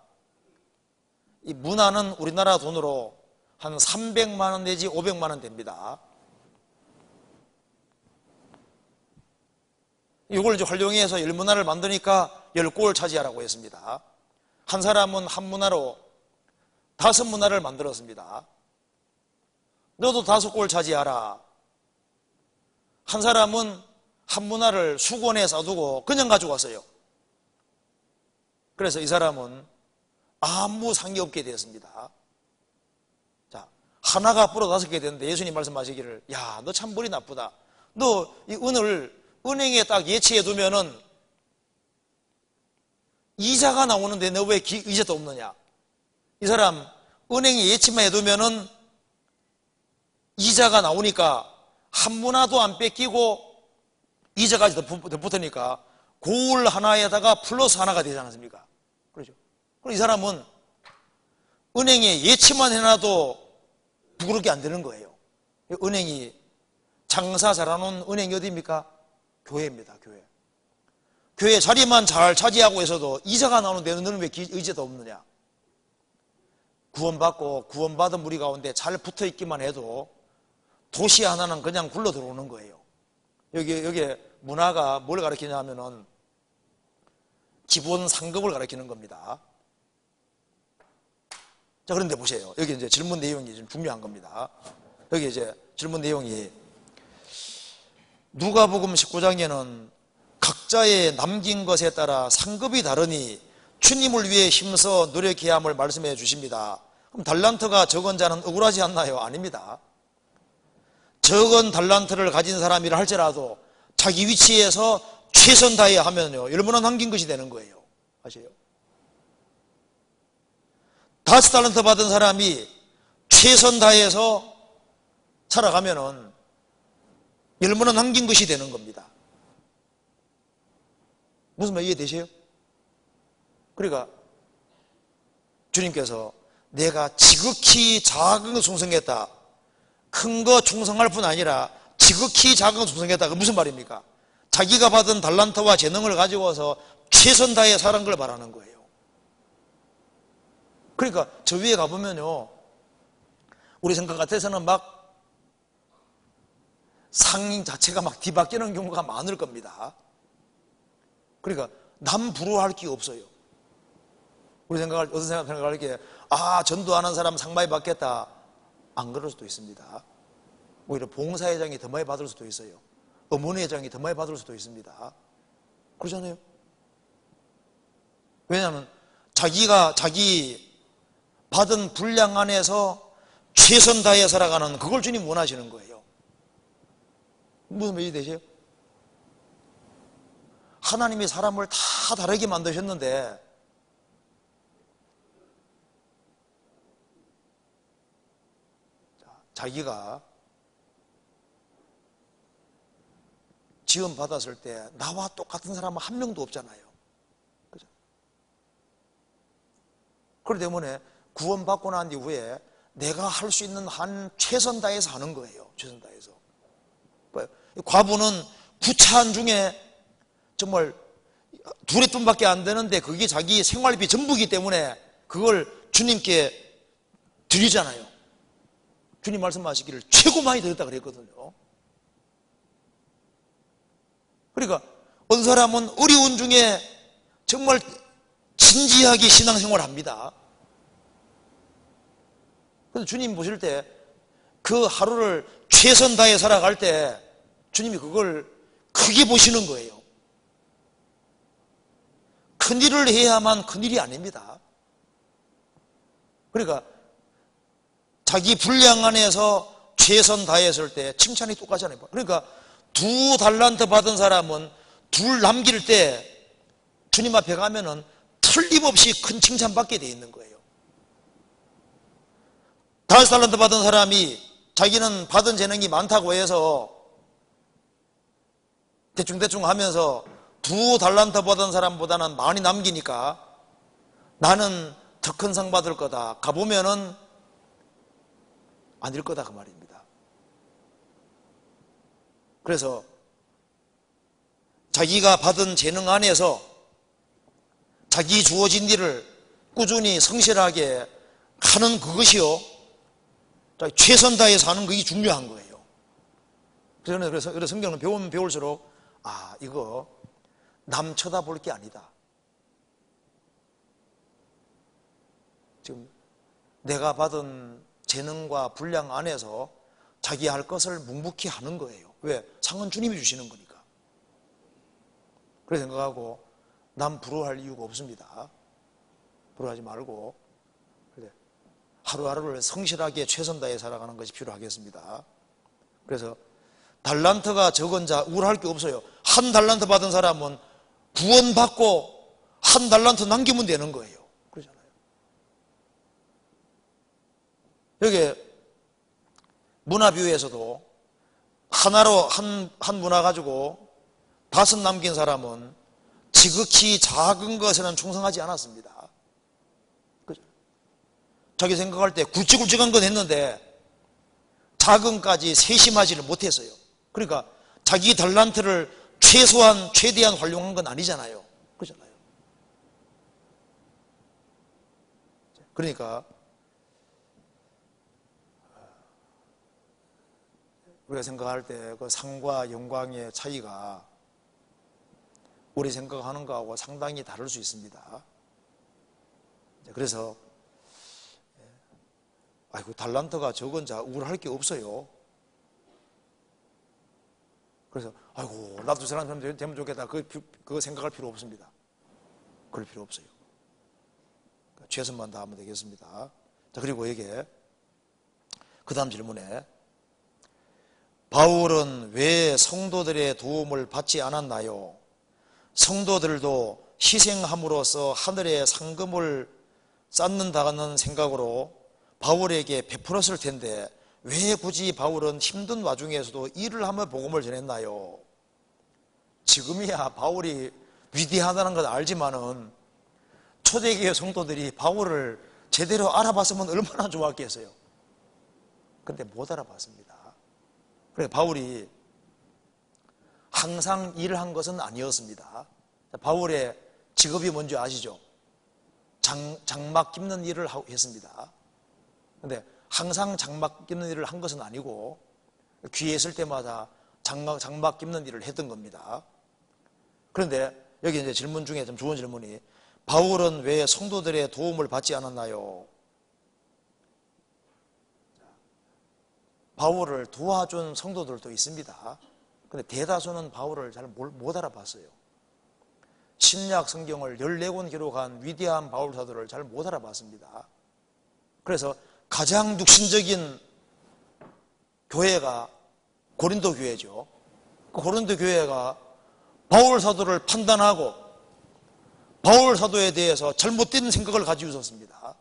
이 문화는 우리나라 돈으로 한 300만 원 내지 500만 원 됩니다. 이걸 이제 활용해서 10문화를 만드니까 10골 차지하라고 했습니다. 한 사람은 한 문화로 5문화를 만들었습니다. 너도 5골 차지하라. 한 사람은 한 문화를 수건에 싸두고 그냥 가져왔어요. 그래서 이 사람은 아무 상이 없게 되었습니다. 자, 하나가 불어 5개 됐는데 예수님 말씀하시기를, 야, 너 참 머리 나쁘다. 너 이 은을 은행에 딱 예치해 두면은 이자가 나오는데 너 왜 이자도 없느냐? 이 사람 은행에 예치만 해두면은 이자가 나오니까 한 문화도 안 뺏기고 이자까지 더 붙으니까 고울 하나에다가 플러스 하나가 되지 않습니까? 그렇죠? 그럼 이 사람은 은행에 예치만 해놔도 부끄럽게 안 되는 거예요. 은행이 장사 잘하는 은행이 어디입니까? 교회입니다. 교회. 교회 자리만 잘 차지하고 있어도 이자가 나오는데 너는 왜 의지도 없느냐? 구원받고 구원받은 무리 가운데 잘 붙어 있기만 해도 도시 하나는 그냥 굴러 들어오는 거예요. 여기에 문화가 뭘 가르치냐 하면은 기본 상급을 가르치는 겁니다. 자, 그런데 보세요. 여기 이제 질문 내용이 좀 중요한 겁니다. 여기 이제 질문 내용이 누가복음 19장에는 각자의 남긴 것에 따라 상급이 다르니 주님을 위해 힘써 노력해야 함을 말씀해 주십니다. 그럼 달란트가 적은 자는 억울하지 않나요? 아닙니다. 적은 달란트를 가진 사람이라 할지라도 자기 위치에서 최선 다해 하면요, 얼마나 남긴 것이 되는 거예요. 아세요? 5달란트 받은 사람이 최선 다해서 살아가면은 얼마나 남긴 것이 되는 겁니다. 무슨 말 이해되세요? 그러니까 주님께서 내가 지극히 작은 거 충성했다, 큰 거 충성할 뿐 아니라 지극히 작은 거 충성했다. 그 무슨 말입니까? 자기가 받은 달란트와 재능을 가지고서 최선 다해 살은 걸 말하는 거예요. 그러니까 저 위에 가보면요, 우리 생각 같아서는 막 상인 자체가 막 뒤바뀌는 경우가 많을 겁니다. 그러니까 남 부러워할 게 없어요. 우리 어떤 생각할 게, 전도하는 사람 상 많이 받겠다. 안 그럴 수도 있습니다. 오히려 봉사회장이 더 많이 받을 수도 있어요. 어머니회장이 더 많이 받을 수도 있습니다. 그러잖아요. 왜냐하면 자기 받은 분량 안에서 최선 다해 살아가는, 그걸 주님 원하시는 거예요. 무슨 말이 되세요? 하나님이 사람을 다 다르게 만드셨는데 자기가 지원 받았을 때 나와 똑같은 사람은 한 명도 없잖아요. 그죠? 그렇기 때문에 구원받고 난 이후에 내가 할 수 있는 한 최선 다해서 하는 거예요. 최선 다해서. 과부는 구차한 중에 정말 둘의 돈밖에 안 되는데 그게 자기 생활비 전부이기 때문에 그걸 주님께 드리잖아요. 주님 말씀하시기를 최고 많이 드렸다 그랬거든요. 그러니까 어떤 사람은 어려운 중에 정말 진지하게 신앙생활을 합니다. 그래서 주님 보실 때 그 하루를 최선 다해 살아갈 때 주님이 그걸 크게 보시는 거예요. 큰일을 해야만 큰일이 아닙니다. 그러니까 자기 분량 안에서 최선 다했을 때 칭찬이 똑같잖아요. 그러니까 2달란트 받은 사람은 2 남길 때 주님 앞에 가면은 틀림없이 큰 칭찬 받게 돼 있는 거예요. 5달란트 받은 사람이 자기는 받은 재능이 많다고 해서 대충대충 하면서 2달란트 받은 사람보다는 많이 남기니까 나는 더 큰 상 받을 거다. 가보면은 아닐 거다 그 말입니다. 그래서 자기가 받은 재능 안에서 자기 주어진 일을 꾸준히 성실하게 하는 그것이요, 최선 다해서 하는 그게 중요한 거예요. 그래서 성경은 배우면 배울수록 이거 남 쳐다볼 게 아니다. 지금 내가 받은 재능과 분량 안에서 자기 할 것을 묵묵히 하는 거예요. 왜? 상은 주님이 주시는 거니까. 그래서 생각하고 남 부러워할 이유가 없습니다. 부러워하지 말고 하루하루를 성실하게 최선 다해 살아가는 것이 필요하겠습니다. 그래서 달란트가 적은 자 우울할 게 없어요. 1달란트 받은 사람은 구원받고 1달란트 남기면 되는 거예요. 그러잖아요. 여기 문화비유에서도 하나로 한 문화 가지고 5 남긴 사람은 지극히 작은 것에는 충성하지 않았습니다. 그죠? 자기 생각할 때 굵직굵직한 건 했는데 작은까지 세심하지를 못했어요. 그러니까 자기 달란트를 최대한 활용한 건 아니잖아요. 그렇잖아요. 그러니까 우리가 생각할 때 그 상과 영광의 차이가 우리 생각하는 거하고 상당히 다를 수 있습니다. 그래서 달란트가 적은 자 우울할 게 없어요. 그래서 나도 저 사람 되면 좋겠다 그거 생각할 필요 없습니다. 그럴 필요 없어요. 최선만 다하면 되겠습니다. 자, 그리고 여기에 그 다음 질문에 바울은 왜 성도들의 도움을 받지 않았나요? 성도들도 희생함으로써 하늘의 상금을 쌓는다는 생각으로 바울에게 베풀었을 텐데 왜 굳이 바울은 힘든 와중에서도 일을 하며 복음을 전했나요? 지금이야 바울이 위대하다는 걸 알지만은 초대교회 성도들이 바울을 제대로 알아봤으면 얼마나 좋았겠어요. 그런데 못 알아봤습니다. 그래서 바울이 항상 일을 한 것은 아니었습니다. 바울의 직업이 뭔지 아시죠? 장막 깁는 일을 했습니다. 그런데 항상 장막 깁는 일을 한 것은 아니고 귀에 있을 때마다 장막 깁는 일을 했던 겁니다. 그런데 여기 이제 질문 중에 좀 좋은 질문이 바울은 왜 성도들의 도움을 받지 않았나요? 바울을 도와준 성도들도 있습니다. 그런데 대다수는 바울을 잘 못 알아봤어요. 신약 성경을 14권 기록한 위대한 바울 사도를 잘 못 알아봤습니다. 그래서 가장 육신적인 교회가 고린도 교회죠. 그 고린도 교회가 바울 사도를 판단하고 바울 사도에 대해서 잘못된 생각을 가지고 있었습니다.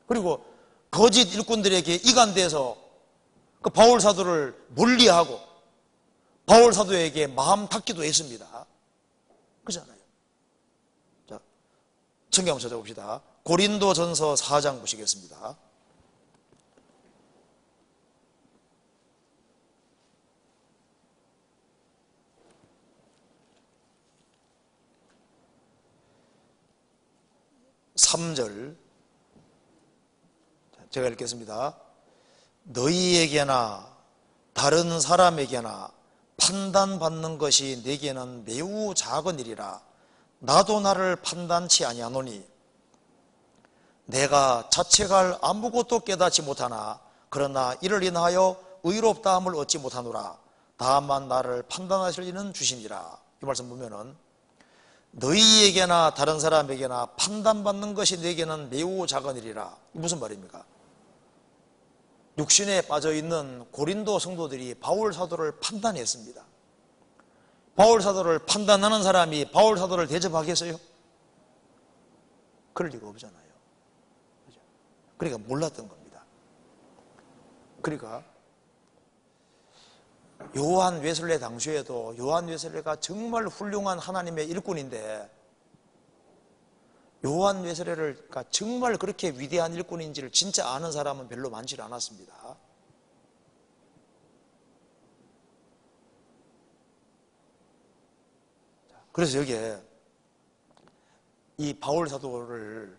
그리고 거짓 일꾼들에게 이간돼서 그 바울 사도를 멀리하고 바울 사도에게 마음 닫기도 했습니다. 그렇잖아요. 자, 성경 한번 찾아봅시다. 고린도전서 4장 보시겠습니다. (3절) 제가 읽겠습니다. 너희에게나 다른 사람에게나 판단받는 것이 내게는 매우 작은 일이라 나도 나를 판단치 아니하노니 내가 자책할 아무것도 깨닫지 못하나 그러나 이를 인하여 의롭다함을 얻지 못하노라. 다만 나를 판단하실 이는 주시니라. 이 말씀 보면은 너희에게나 다른 사람에게나 판단받는 것이 내게는 매우 작은 일이라. 무슨 말입니까? 육신에 빠져있는 고린도 성도들이 바울 사도를 판단했습니다. 바울 사도를 판단하는 사람이 바울 사도를 대접하겠어요? 그럴 리가 없잖아요. 그러니까 몰랐던 겁니다. 그러니까 요한 웨슬레 당시에도 요한 웨슬레가 정말 훌륭한 하나님의 일꾼인데 요한 웨슬레가 정말 그렇게 위대한 일꾼인지를 진짜 아는 사람은 별로 많지 않았습니다. 그래서 여기에 이 바울 사도를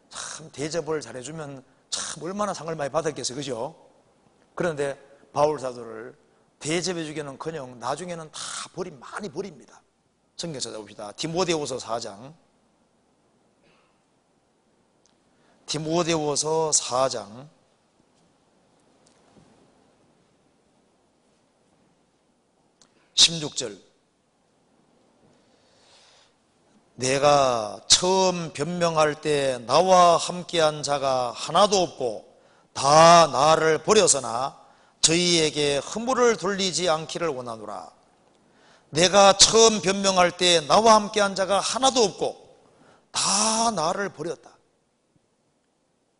참 대접을 잘해주면 참 얼마나 상을 많이 받았겠어요. 그죠? 그런데 바울 사도를 대접해주기는커녕 나중에는 다 많이 버립니다. 성경 찾아봅시다. 디모데후서 4장. 디모데후서 4장 16절. 내가 처음 변명할 때 나와 함께한 자가 하나도 없고 다 나를 버려서나 저희에게 허물을 돌리지 않기를 원하노라. 내가 처음 변명할 때 나와 함께한 자가 하나도 없고 다 나를 버렸다.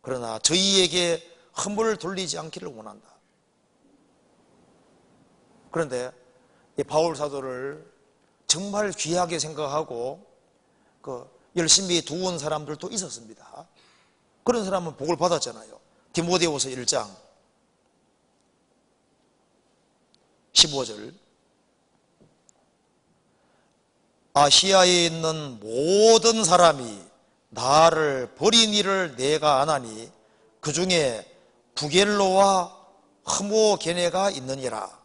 그러나 저희에게 허물을 돌리지 않기를 원한다. 그런데 이 바울 사도를 정말 귀하게 생각하고 열심히 도운 사람들도 있었습니다. 그런 사람은 복을 받았잖아요. 디모데후서 1장 15절. 아시아에 있는 모든 사람이 나를 버린 일을 내가 아나니 그 중에 부겔로와 흐모게네가 있느니라.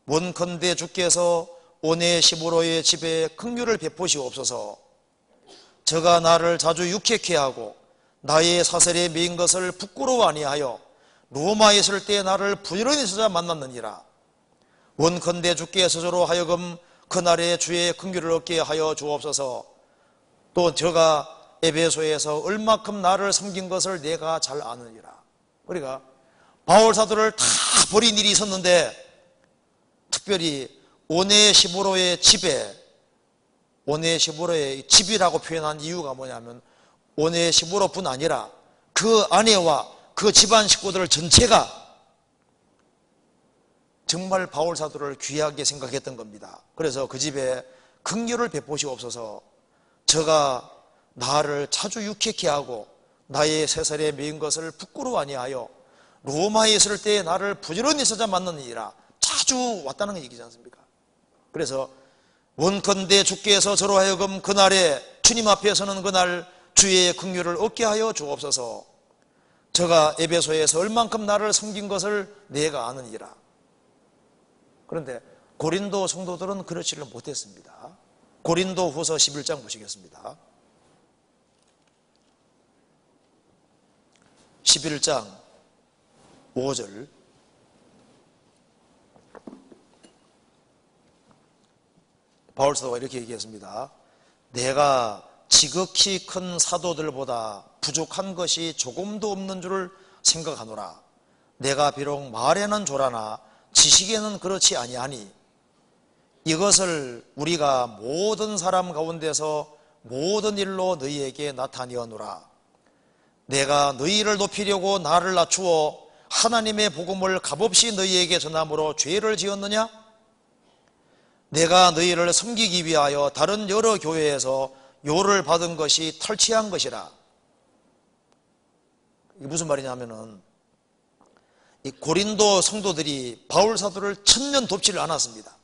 원컨대 주께서 오네시모로의 집에 긍휼을 베푸시옵소서. 저가 나를 자주 유쾌케 하고 나의 사설에 메인 것을 부끄러워 아니하여 로마에 있을 때 나를 부지런히 찾아 만났느니라. 원컨대 주께서 저로 하여금 그날에 주의 긍휼을 얻게 하여 주옵소서. 또 저가 에베소에서 얼마큼 나를 섬긴 것을 내가 잘 아느니라. 그러니까 바울 사도를 다 버린 일이 있었는데 특별히 오네시모로의 집이라고 표현한 이유가 뭐냐면 오네시모로뿐 아니라 그 아내와 그 집안 식구들 전체가 정말 바울 사도를 귀하게 생각했던 겁니다. 그래서 그 집에 긍휼을 베푸시옵소서. 저가 나를 자주 유쾌케 하고 나의 세살에 매인 것을 부끄러워 아니하여 로마에 있을 때 나를 부지런히 찾아 만나느니라. 자주 왔다는 얘기지 않습니까? 그래서 원컨대 주께서 저로 하여금 그날에 주님 앞에 서는 그날 주의 긍휼을 얻게 하여 주옵소서. 저가 에베소에서 얼만큼 나를 섬긴 것을 내가 아느니라. 그런데 고린도 성도들은 그렇지를 못했습니다. 고린도 후서 11장 보시겠습니다. 11장 5절. 바울 사도가 이렇게 얘기했습니다. 내가 지극히 큰 사도들보다 부족한 것이 조금도 없는 줄을 생각하노라. 내가 비록 말에는 조라나 지식에는 그렇지 아니하니 이것을 우리가 모든 사람 가운데서 모든 일로 너희에게 나타내어노라. 내가 너희를 높이려고 나를 낮추어 하나님의 복음을 값없이 너희에게 전함으로 죄를 지었느냐? 내가 너희를 섬기기 위하여 다른 여러 교회에서 요를 받은 것이 탈취한 것이라. 이게 무슨 말이냐면은 이 고린도 성도들이 바울 사도를 천년 돕지를 않았습니다.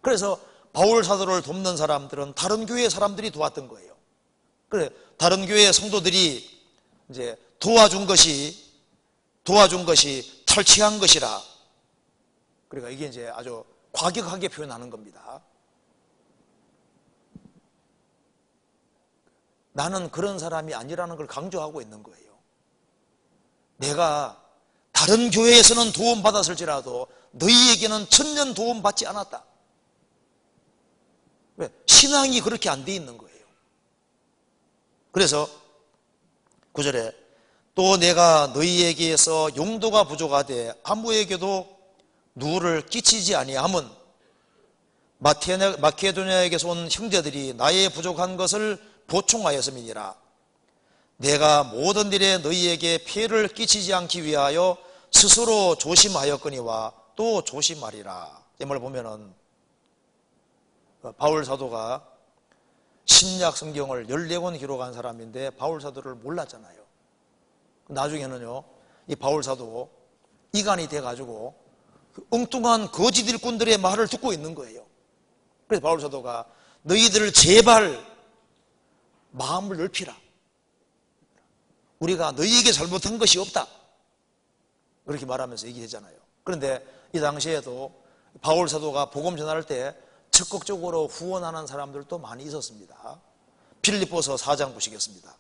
그래서 바울 사도를 돕는 사람들은 다른 교회 사람들이 도왔던 거예요. 그래 다른 교회 성도들이 이제 도와준 것이 탈취한 것이라. 그러니까 이게 이제 아주 과격하게 표현하는 겁니다. 나는 그런 사람이 아니라는 걸 강조하고 있는 거예요. 내가 다른 교회에서는 도움받았을지라도 너희에게는 천년 도움받지 않았다. 왜? 신앙이 그렇게 안 돼 있는 거예요. 그래서 9절에 또 내가 너희에게서 용도가 부족하되 아무에게도 누를 끼치지 아니함은 마케도냐에게서 온 형제들이 나의 부족한 것을 보충하였음이니라. 내가 모든 일에 너희에게 피해를 끼치지 않기 위하여 스스로 조심하였거니와 또 조심하리라. 이 말 보면은 바울 사도가 신약 성경을 14권 기록한 사람인데 바울 사도를 몰랐잖아요. 나중에는요, 이 바울 사도 이간이 돼가지고 엉뚱한 거짓 일꾼들의 말을 듣고 있는 거예요. 그래서 바울 사도가 너희들 제발 마음을 넓히라. 우리가 너희에게 잘못한 것이 없다. 그렇게 말하면서 얘기했잖아요. 그런데 이 당시에도 바울 사도가 복음 전할 때 적극적으로 후원하는 사람들도 많이 있었습니다. 빌립보서 4장 보시겠습니다.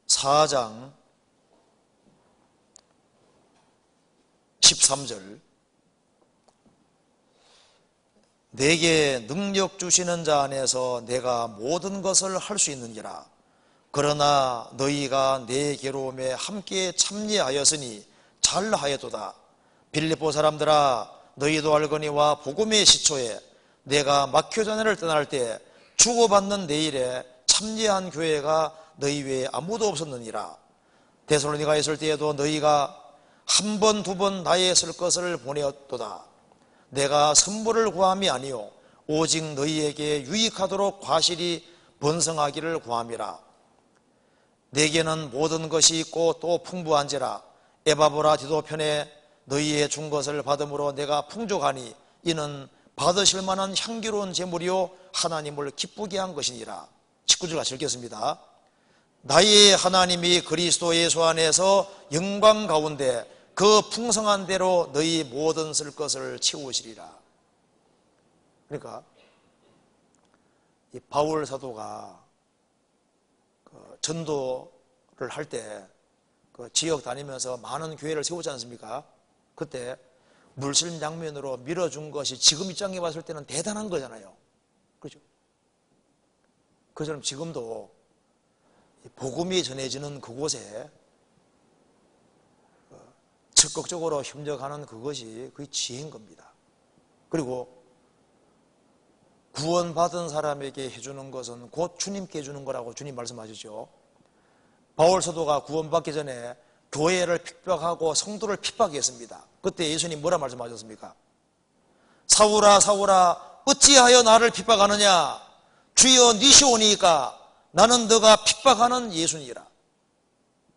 (4장) 13절. 내게 능력 주시는 자 안에서 내가 모든 것을 할 수 있느니라. 그러나 너희가 내 괴로움에 함께 참여하였으니 잘하였도다. 빌립보 사람들아, 너희도 알거니와 복음의 시초에 내가 마케도냐를 떠날 때 주고받는 내일에 참여한 교회가 너희 외에 아무도 없었느니라. 데살로니가에 있을 때에도 너희가 한 번, 두 번 나의 쓸 것을 보내었도다. 내가 선물을 구함이 아니요 오직 너희에게 유익하도록 과실이 번성하기를 구함이라. 내게는 모든 것이 있고 또 풍부한지라. 에바보라 디도편에 너희의 준 것을 받음으로 내가 풍족하니 이는 받으실 만한 향기로운 제물이요 하나님을 기쁘게 한 것이니라. 19절 같이 읽겠습니다. 나의 하나님이 그리스도 예수 안에서 영광 가운데 그 풍성한 대로 너희 모든 쓸 것을 채우시리라. 그러니까 이 바울 사도가 전도를 할 때 그 지역 다니면서 많은 교회를 세우지 않습니까? 그때 물심양면으로 밀어준 것이 지금 입장에 봤을 때는 대단한 거잖아요. 그처럼 지금도 복음이 전해지는 그곳에 적극적으로 협력하는 그것이 그게 지혜인 겁니다. 그리고 구원받은 사람에게 해주는 것은 곧 주님께 해주는 거라고 주님 말씀하시죠. 바울 사도가 구원받기 전에 교회를 핍박하고 성도를 핍박했습니다. 그때 예수님 뭐라 말씀하셨습니까? 사울아 사울아 어찌하여 나를 핍박하느냐? 주여 니시 오니까 나는 너가 핍박하는 예수니라.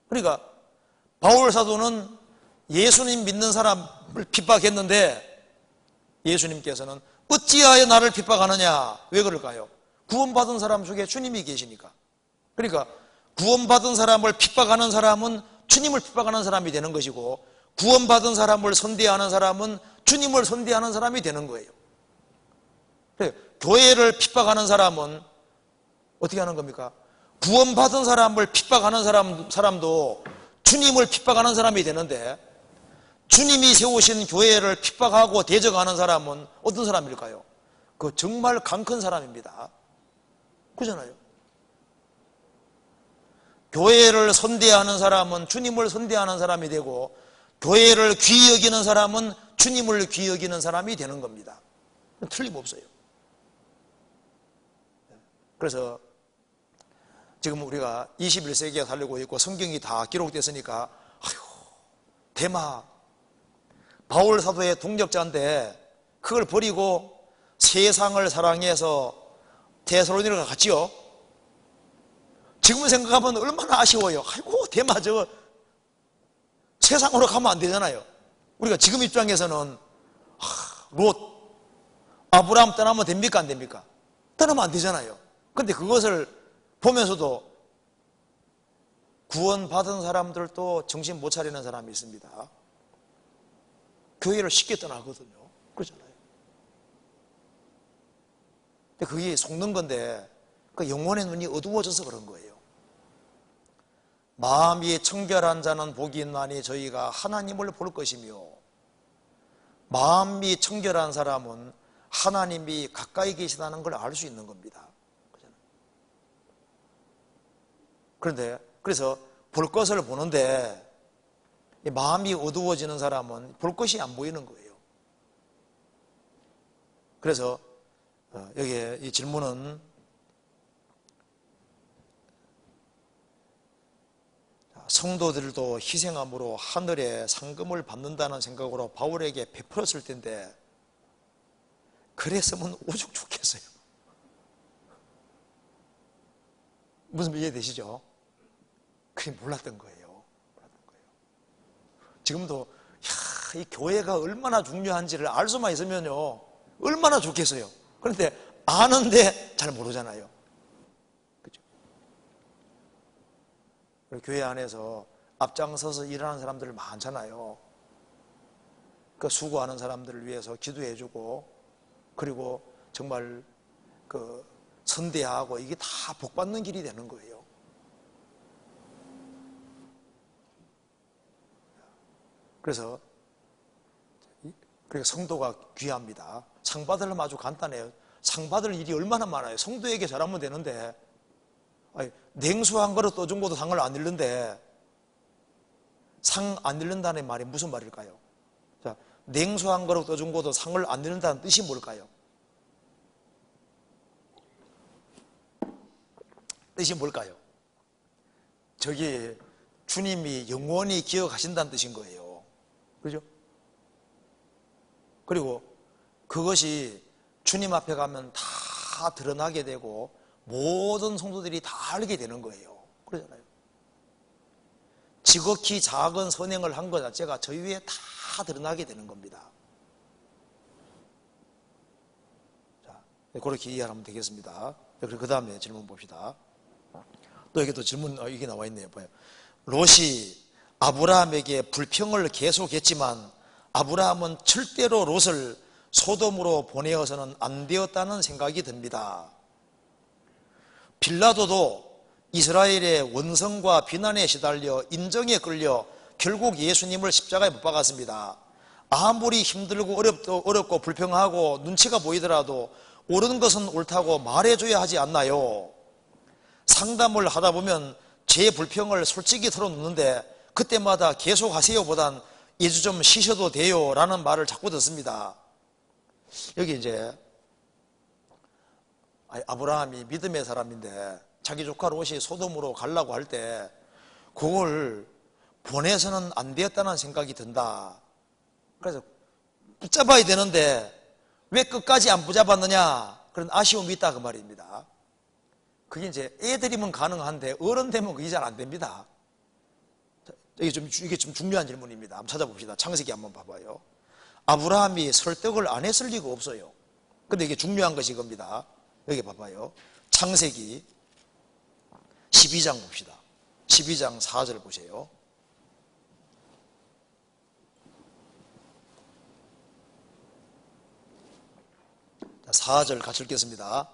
그러니까 바울 사도는 예수님 믿는 사람을 핍박했는데 예수님께서는 어찌하여 나를 핍박하느냐? 왜 그럴까요? 구원받은 사람 중에 주님이 계시니까. 그러니까 구원받은 사람을 핍박하는 사람은 주님을 핍박하는 사람이 되는 것이고, 구원받은 사람을 선대하는 사람은 주님을 선대하는 사람이 되는 거예요. 교회를 핍박하는 사람은 어떻게 하는 겁니까? 구원받은 사람을 핍박하는 사람도 주님을 핍박하는 사람이 되는데, 주님이 세우신 교회를 핍박하고 대적하는 사람은 어떤 사람일까요? 그 정말 강 큰 사람입니다. 그잖아요. 교회를 선대하는 사람은 주님을 선대하는 사람이 되고, 교회를 귀히 여기는 사람은 주님을 귀히 여기는 사람이 되는 겁니다. 틀림없어요. 그래서 지금 우리가 21세기에 살고 있고 성경이 다 기록됐으니까 대마 바울 사도의 동력자인데 그걸 버리고 세상을 사랑해서 데살로니가를 갔지요. 지금 생각하면 얼마나 아쉬워요. 아이고 대마 저거 세상으로 가면 안 되잖아요. 우리가 지금 입장에서는 롯 아브라함 떠나면 됩니까 안 됩니까? 떠나면 안 되잖아요. 근데 그것을 보면서도 구원받은 사람들도 정신 못 차리는 사람이 있습니다. 교회를 쉽게 떠나거든요. 그렇잖아요. 근데 그게 속는 건데 그 영혼의 눈이 어두워져서 그런 거예요. 마음이 청결한 자는 복이 있나니 저희가 하나님을 볼 것이며, 마음이 청결한 사람은 하나님이 가까이 계시다는 걸 알 수 있는 겁니다. 그런데 그래서 볼 것을 보는데 마음이 어두워지는 사람은 볼 것이 안 보이는 거예요. 그래서 여기에 이 질문은 성도들도 희생함으로 하늘의 상금을 받는다는 생각으로 바울에게 베풀었을 텐데 그랬으면 오죽 좋겠어요. 무슨 말 이해되시죠? 그게 몰랐던 거예요. 지금도 이 교회가 얼마나 중요한지를 알 수만 있으면요 얼마나 좋겠어요. 그런데 아는데 잘 모르잖아요. 그죠? 교회 안에서 앞장서서 일하는 사람들 많잖아요. 그 수고하는 사람들을 위해서 기도해주고, 그리고 정말 그 선대하고, 이게 다 복받는 길이 되는 거예요. 그래서 성도가 귀합니다. 상 받으려면 아주 간단해요. 상 받을 일이 얼마나 많아요. 성도에게 잘하면 되는데, 냉수 한 그릇 떠준 것도 상을 안 잃는데 상 안 잃는다는 말이 무슨 말일까요? 자, 냉수 한 그릇 떠준 것도 상을 안 잃는다는 뜻이 뭘까요? 뜻이 뭘까요? 저기 주님이 영원히 기억하신다는 뜻인 거예요. 그죠? 그리고 그것이 주님 앞에 가면 다 드러나게 되고 모든 성도들이 다 알게 되는 거예요. 그러잖아요. 지극히 작은 선행을 한 것 자체가 저희 위에 다 드러나게 되는 겁니다. 자, 그렇게 이해하면 되겠습니다. 그 다음에 질문 봅시다. 또 여기 또 질문 이게 나와 있네요. 봐요. 롯이 아브라함에게 불평을 계속했지만 아브라함은 절대로 롯을 소돔으로 보내어서는 안 되었다는 생각이 듭니다. 빌라도도 이스라엘의 원성과 비난에 시달려 인정에 끌려 결국 예수님을 십자가에 못 박았습니다. 아무리 힘들고 어렵고 불평하고 눈치가 보이더라도 옳은 것은 옳다고 말해줘야 하지 않나요? 상담을 하다 보면 제 불평을 솔직히 털어놓는데 그때마다 계속 하세요 보단 이제 좀 쉬셔도 돼요 라는 말을 자꾸 듣습니다. 여기 이제 아브라함이 믿음의 사람인데 자기 조카 롯이 소돔으로 가려고 할 때 그걸 보내서는 안 되었다는 생각이 든다. 그래서 붙잡아야 되는데 왜 끝까지 안 붙잡았느냐, 그런 아쉬움이 있다 그 말입니다. 그게 이제 애들이면 가능한데 어른 되면 그게 잘 안 됩니다. 이게 좀 중요한 질문입니다. 한번 찾아봅시다. 창세기 한번 봐봐요. 아브라함이 설득을 안 했을 리가 없어요. 근데 이게 중요한 것이 이겁니다. 여기 봐봐요. 창세기 12장 봅시다. 12장 4절 보세요. 4절 같이 읽겠습니다.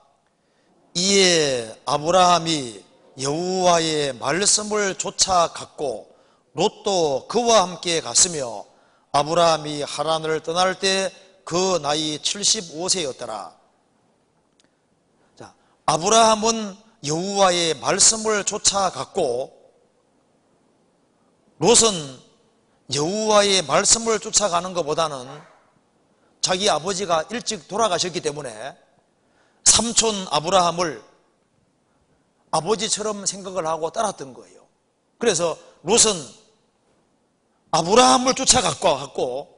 이에 아브라함이 여호와의 말씀을 쫓아갔고 롯도 그와 함께 갔으며 아브라함이 하란을 떠날 때 그 나이 75세였더라. 자, 아브라함은 여호와의 말씀을 쫓아갔고 롯은 여호와의 말씀을 쫓아가는 것보다는 자기 아버지가 일찍 돌아가셨기 때문에 삼촌 아브라함을 아버지처럼 생각을 하고 따랐던 거예요. 그래서 롯은 아브라함을 쫓아갔고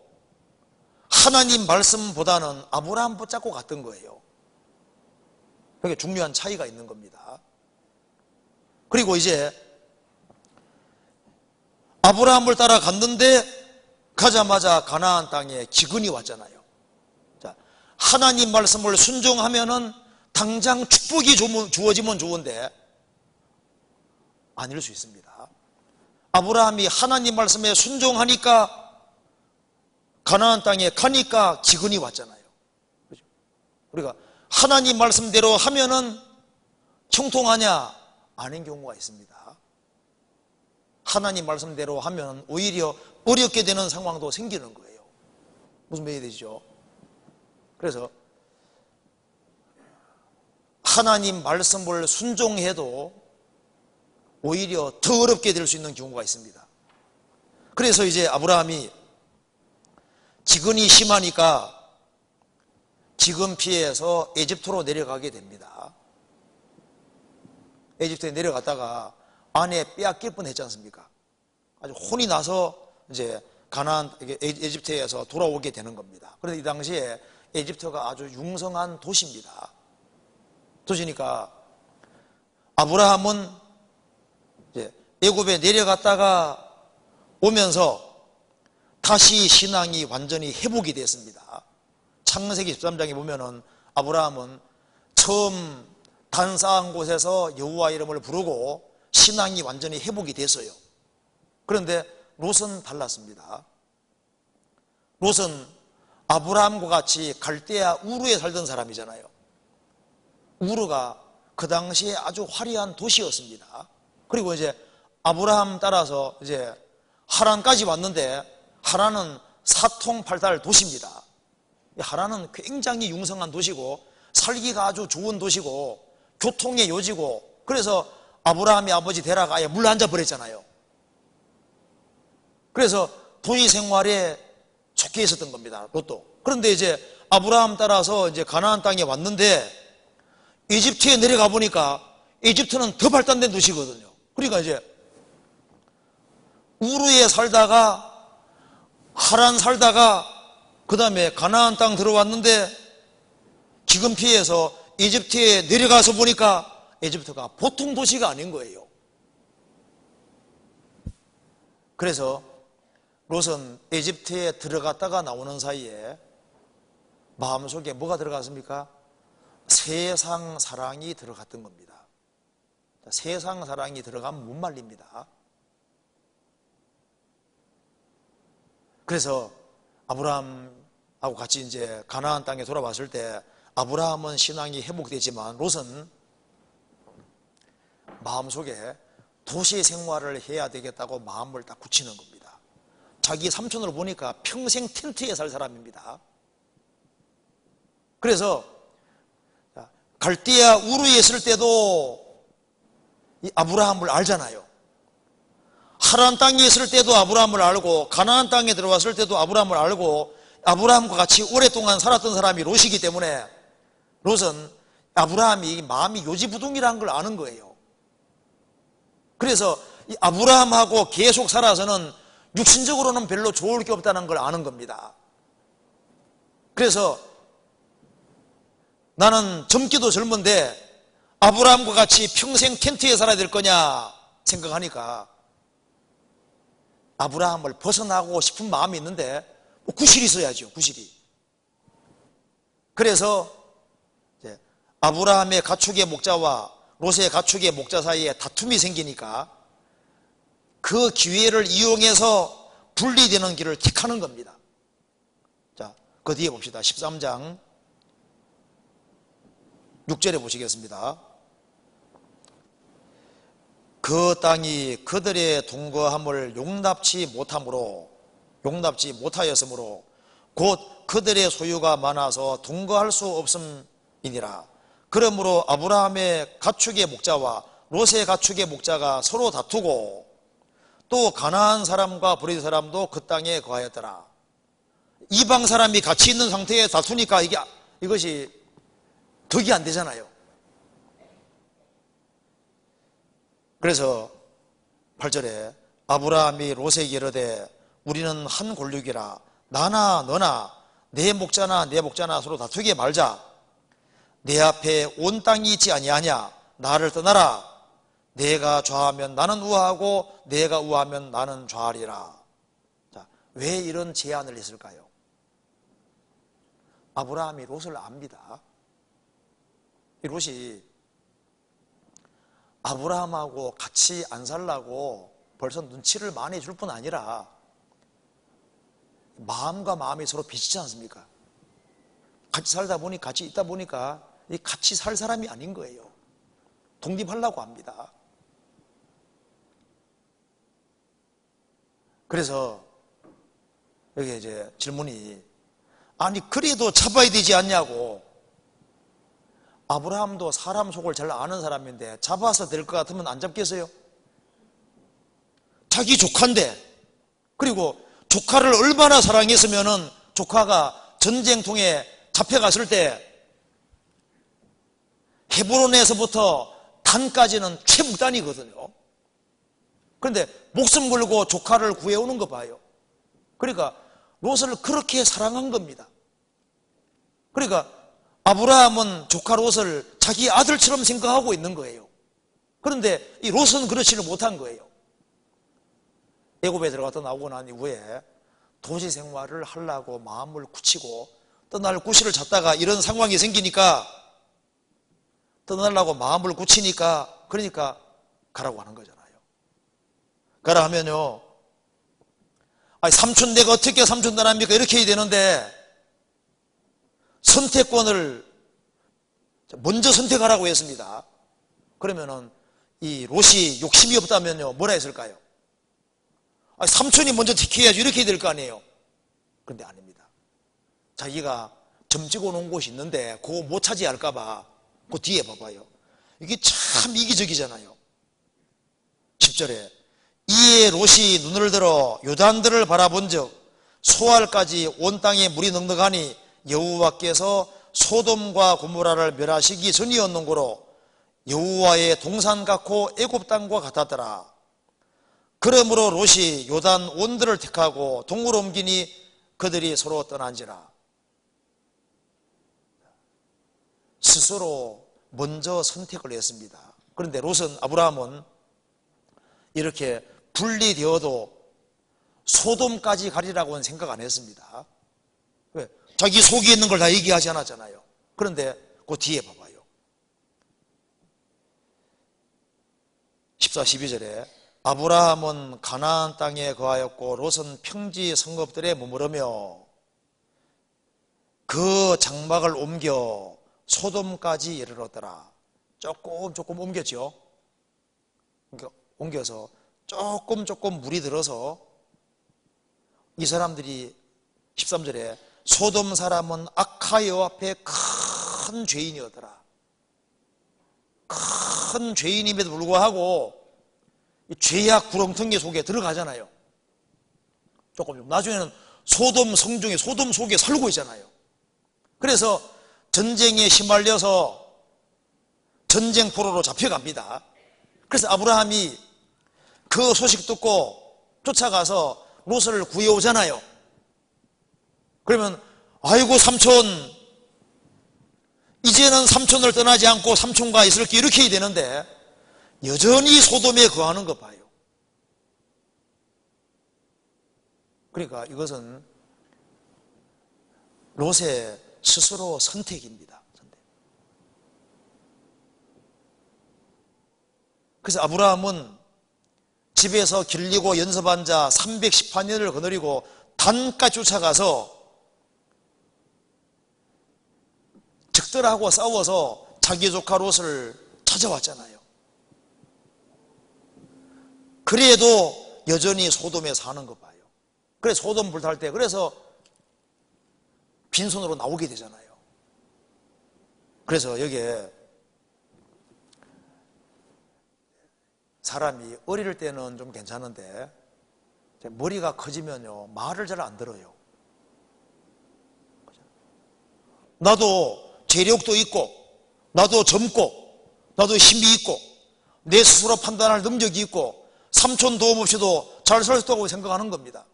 하나님 말씀보다는 아브라함 붙잡고 갔던 거예요. 그게 중요한 차이가 있는 겁니다. 그리고 이제 아브라함을 따라갔는데 가자마자 가나안 땅에 기근이 왔잖아요. 자, 하나님 말씀을 순종하면은 당장 축복이 주어지면 좋은데 아닐 수 있습니다. 아브라함이 하나님 말씀에 순종하니까 가나안 땅에 가니까 기근이 왔잖아요. 그렇죠? 우리가 하나님 말씀대로 하면은 형통하냐? 아닌 경우가 있습니다. 하나님 말씀대로 하면 오히려 어렵게 되는 상황도 생기는 거예요. 무슨 말이 되죠? 그래서 하나님 말씀을 순종해도 오히려 더 어렵게 될 수 있는 경우가 있습니다. 그래서 이제 아브라함이 기근이 심하니까 기근 피해서 에집트로 내려가게 됩니다. 에집트에 내려갔다가 아내 빼앗길 뻔했지 않습니까? 아주 혼이 나서 이제 가나안 에집트에서 돌아오게 되는 겁니다. 그런데 이 당시에 에집트가 아주 융성한 도시입니다. 도시니까 아브라함은 이제 애굽에 내려갔다가 오면서 다시 신앙이 완전히 회복이 됐습니다. 창세기 13장에 보면은 아브라함은 처음 단사한 곳에서 여호와 이름을 부르고 신앙이 완전히 회복이 됐어요. 그런데 롯은 달랐습니다. 롯은 아브라함과 같이 갈대아 우르에 살던 사람이잖아요. 우르가 그 당시에 아주 화려한 도시였습니다. 그리고 이제 아브라함 따라서 이제 하란까지 왔는데 하란은 사통팔달 도시입니다. 하란은 굉장히 융성한 도시고 살기가 아주 좋은 도시고 교통의 요지고 그래서 아브라함의 아버지 데라가 아예 물 한 잔 버렸잖아요. 그래서 도시 생활에 좋게 있었던 겁니다. 롯도. 그런데 이제 아브라함 따라서 이제 가나안 땅에 왔는데 이집트에 내려가 보니까 이집트는 더 발달된 도시거든요. 그러니까 이제 우르에 살다가 하란 살다가 그 다음에 가나안 땅 들어왔는데 기근 피해서 이집트에 내려가서 보니까 이집트가 보통 도시가 아닌 거예요. 그래서 롯은 이집트에 들어갔다가 나오는 사이에 마음속에 뭐가 들어갔습니까? 세상 사랑이 들어갔던 겁니다. 세상 사랑이 들어가면 못 말립니다. 그래서 아브라함하고 같이 이제 가나안 땅에 돌아왔을 때 아브라함은 신앙이 회복되지만 롯은 마음속에 도시 생활을 해야 되겠다고 마음을 딱 굳히는 겁니다. 자기 삼촌을 보니까 평생 텐트에 살 사람입니다. 그래서 갈대아 우르에 있을 때도 이 아브라함을 알잖아요. 하나님 땅에 있을 때도 아브라함을 알고 가나안 땅에 들어왔을 때도 아브라함을 알고 아브라함과 같이 오랫동안 살았던 사람이 롯이기 때문에 롯은 아브라함이 마음이 요지부동이라는 걸 아는 거예요. 그래서 이 아브라함하고 계속 살아서는 육신적으로는 별로 좋을 게 없다는 걸 아는 겁니다. 그래서 나는 젊기도 젊은데 아브라함과 같이 평생 텐트에 살아야 될 거냐 생각하니까 아브라함을 벗어나고 싶은 마음이 있는데 구실이 있어야죠. 구실이. 그래서 이제 아브라함의 가축의 목자와 롯의 가축의 목자 사이에 다툼이 생기니까 그 기회를 이용해서 분리되는 길을 택하는 겁니다. 자, 그 뒤에 봅시다. 13장 6절에 보시겠습니다. 그 땅이 그들의 동거함을 용납치 못하였으므로 곧 그들의 소유가 많아서 동거할 수 없음이니라. 그러므로 아브라함의 가축의 목자와 롯의 가축의 목자가 서로 다투고 또 가나안 사람과 브리스 사람도 그 땅에 거하였더라. 이방 사람이 같이 있는 상태에 다투니까 이것이 덕이 안 되잖아요. 그래서 8절에 아브라함이 롯에게 이르되 우리는 한 골육이라 나나 너나 내 목자나 내 목자나 서로 다투게 말자. 내 앞에 온 땅이 있지 아니하냐. 나를 떠나라. 내가 좌하면 나는 우하고 내가 우하면 나는 좌하리라. 자, 왜 이런 제안을 했을까요? 아브라함이 롯을 압니다. 이 롯이 아브라함하고 같이 안 살라고 벌써 눈치를 많이 줄 뿐 아니라 마음과 마음이 서로 비치지 않습니까? 같이 살다 보니 같이 있다 보니까 같이 살 사람이 아닌 거예요. 독립하려고 합니다. 그래서 여기 이제 질문이 아니 그래도 잡아야 되지 않냐고. 아브라함도 사람 속을 잘 아는 사람인데 잡아서 될 것 같으면 안 잡겠어요? 자기 조카인데, 그리고 조카를 얼마나 사랑했으면은 조카가 전쟁통에 잡혀갔을 때 헤브론에서부터 단까지는 최북단이거든요. 그런데 목숨 걸고 조카를 구해오는 거 봐요. 그러니까 롯을 그렇게 사랑한 겁니다. 그러니까 아브라함은 조카 롯을 자기 아들처럼 생각하고 있는 거예요. 그런데 이 롯은 그렇지를 못한 거예요. 애굽에 들어갔다 나오고 난 이후에 도시 생활을 하려고 마음을 굳히고 떠날 구실을 찾다가 이런 상황이 생기니까 떠나려고 마음을 굳히니까 그러니까 가라고 하는 거잖아요. 가라 하면요, 아니 삼촌 내가 어떻게 삼촌 나랍니까? 이렇게 해야 되는데 선택권을 먼저 선택하라고 했습니다. 그러면은 이 롯이 욕심이 없다면요 뭐라 했을까요? 아니 삼촌이 먼저 택해야지 이렇게 해야 될 거 아니에요. 그런데 아닙니다. 자기가 점찍어 놓은 곳이 있는데 그거 못 차지할까 봐 그 뒤에 봐봐요. 이게 참 이기적이잖아요. 10절에 이에 롯이 눈을 들어 요단들을 바라본 적 소알까지 온 땅에 물이 넉넉하니 여호와께서 소돔과 고모라를 멸하시기 전이었는고로 여호와의 동산 같고 애굽 땅과 같았더라. 그러므로 롯이 요단 온들을 택하고 동으로 옮기니 그들이 서로 떠난지라. 스스로 먼저 선택을 했습니다. 그런데 롯은 아브라함은 이렇게 분리되어도 소돔까지 가리라고는 생각 안 했습니다. 왜? 자기 속에 있는 걸 다 얘기하지 않았잖아요. 그런데 그 뒤에 봐봐요. 14, 12절에 아브라함은 가나안 땅에 거하였고 롯은 평지 성읍들에 머무르며 그 장막을 옮겨 소돔까지 이르렀더라. 조금 옮겼죠. 그러니까 옮겨서 조금 물이 들어서 이 사람들이 13절에 소돔 사람은 악하 여호와 앞에 큰 죄인이었더라. 큰 큰 죄인임에도 불구하고 이 죄악 구렁텅이 속에 들어가잖아요. 조금 나중에는 소돔 성중에 소돔 속에 살고 있잖아요. 그래서 전쟁에 휘말려서 전쟁 포로로 잡혀갑니다. 그래서 아브라함이 그 소식 듣고 쫓아가서 롯을 구해오잖아요. 그러면 아이고 삼촌, 이제는 삼촌을 떠나지 않고 삼촌과 있을 게 이렇게 해야 되는데 여전히 소돔에 거하는 것 봐요. 그러니까 이것은 롯의 스스로 선택입니다. 그래서 아브라함은 집에서 길리고 연습한 자 318년을 거느리고 단까지 쫓아가서 적들하고 싸워서 자기 조카 롯을 찾아왔잖아요. 그래도 여전히 소돔에 사는 거 봐요. 그래서 소돔 불탈 때 그래서 빈손으로 나오게 되잖아요. 그래서 여기에 사람이 어릴 때는 좀 괜찮은데 머리가 커지면요 말을 잘 안 들어요. 나도 재력도 있고 나도 젊고 나도 힘이 있고 내 스스로 판단할 능력이 있고 삼촌 도움 없이도 잘 살 수 있다고 생각하는 겁니다.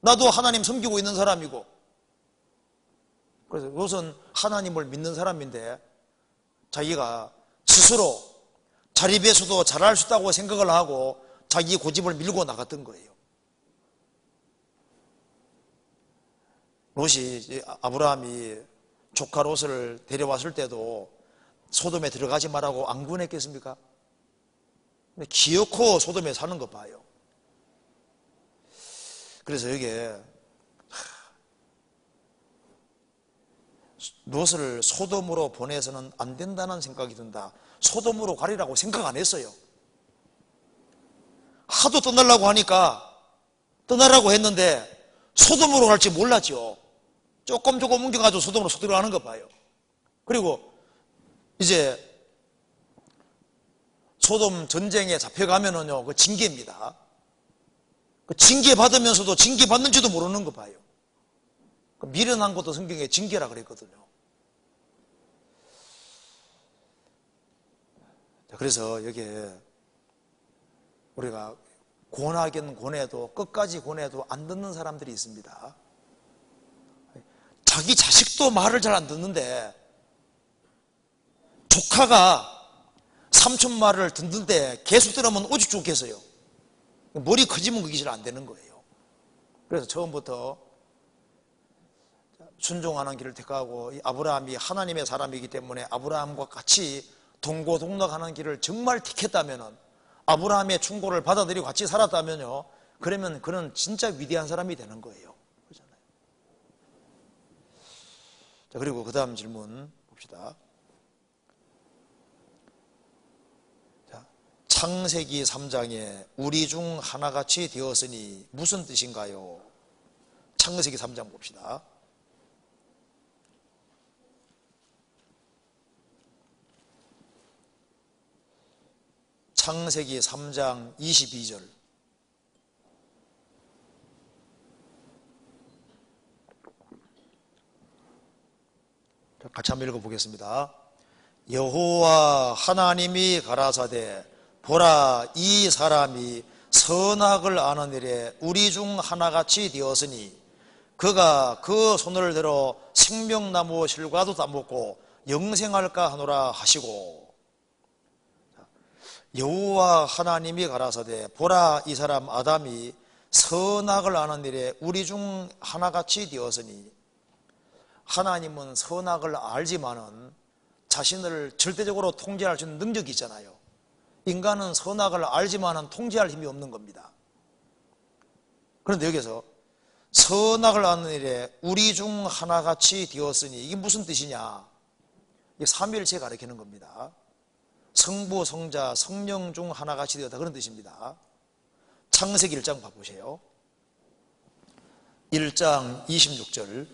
나도 하나님 섬기고 있는 사람이고. 그래서 롯은 하나님을 믿는 사람인데 자기가 스스로 자립에서도 잘할 수 있다고 생각을 하고 자기 고집을 밀고 나갔던 거예요. 롯이 아브라함이 조카 롯을 데려왔을 때도 소돔에 들어가지 말라고 안 권했겠습니까? 근데 기어코 소돔에 사는 거 봐요. 그래서 여기에 롯을 소돔으로 보내서는 안 된다는 생각이 든다. 소돔으로 가리라고 생각 안 했어요. 하도 떠나려고 하니까 떠나라고 했는데 소돔으로 갈지 몰랐죠. 조금 옮겨가지고 소돔으로 들어가는 거 봐요. 그리고 이제 소돔 전쟁에 잡혀가면은요, 그 징계입니다. 그 징계 받으면서도 징계 받는지도 모르는 거 봐요. 그 미련한 것도 성경에 징계라 그랬거든요. 그래서 여기에 우리가 권하긴 권해도 끝까지 권해도 안 듣는 사람들이 있습니다. 자기 자식도 말을 잘 안 듣는데 조카가 삼촌 말을 듣는데 계속 들으면 오직 좋겠어요. 머리 커지면 그게 잘 안 되는 거예요. 그래서 처음부터 순종하는 길을 택하고 아브라함이 하나님의 사람이기 때문에 아브라함과 같이 동고동락하는 길을 정말 택했다면 아브라함의 충고를 받아들이고 같이 살았다면요, 그러면 그는 진짜 위대한 사람이 되는 거예요. 그렇잖아요. 자, 그리고 그 다음 질문 봅시다. 자, 창세기 3장에 우리 중 하나같이 되었으니 무슨 뜻인가요? 창세기 3장 봅시다. 창세기 3장 22절. 같이 한번 읽어보겠습니다. 여호와 하나님이 가라사대 보라 이 사람이 선악을 아는 일에 우리 중 하나같이 되었으니 그가 그 손을 들어 생명나무 실과도 따먹고 영생할까 하노라 하시고. 여호와 하나님이 가라사대 보라 이 사람 아담이 선악을 아는 일에 우리 중 하나같이 되었으니, 하나님은 선악을 알지만은 자신을 절대적으로 통제할 수 있는 능력이 있잖아요. 인간은 선악을 알지만은 통제할 힘이 없는 겁니다. 그런데 여기서 선악을 아는 일에 우리 중 하나같이 되었으니 이게 무슨 뜻이냐? 이게 삼위일체 가리키는 겁니다. 성부, 성자, 성령 중 하나같이 되었다, 그런 뜻입니다. 창세기 1장 봐보세요. 1장 26절.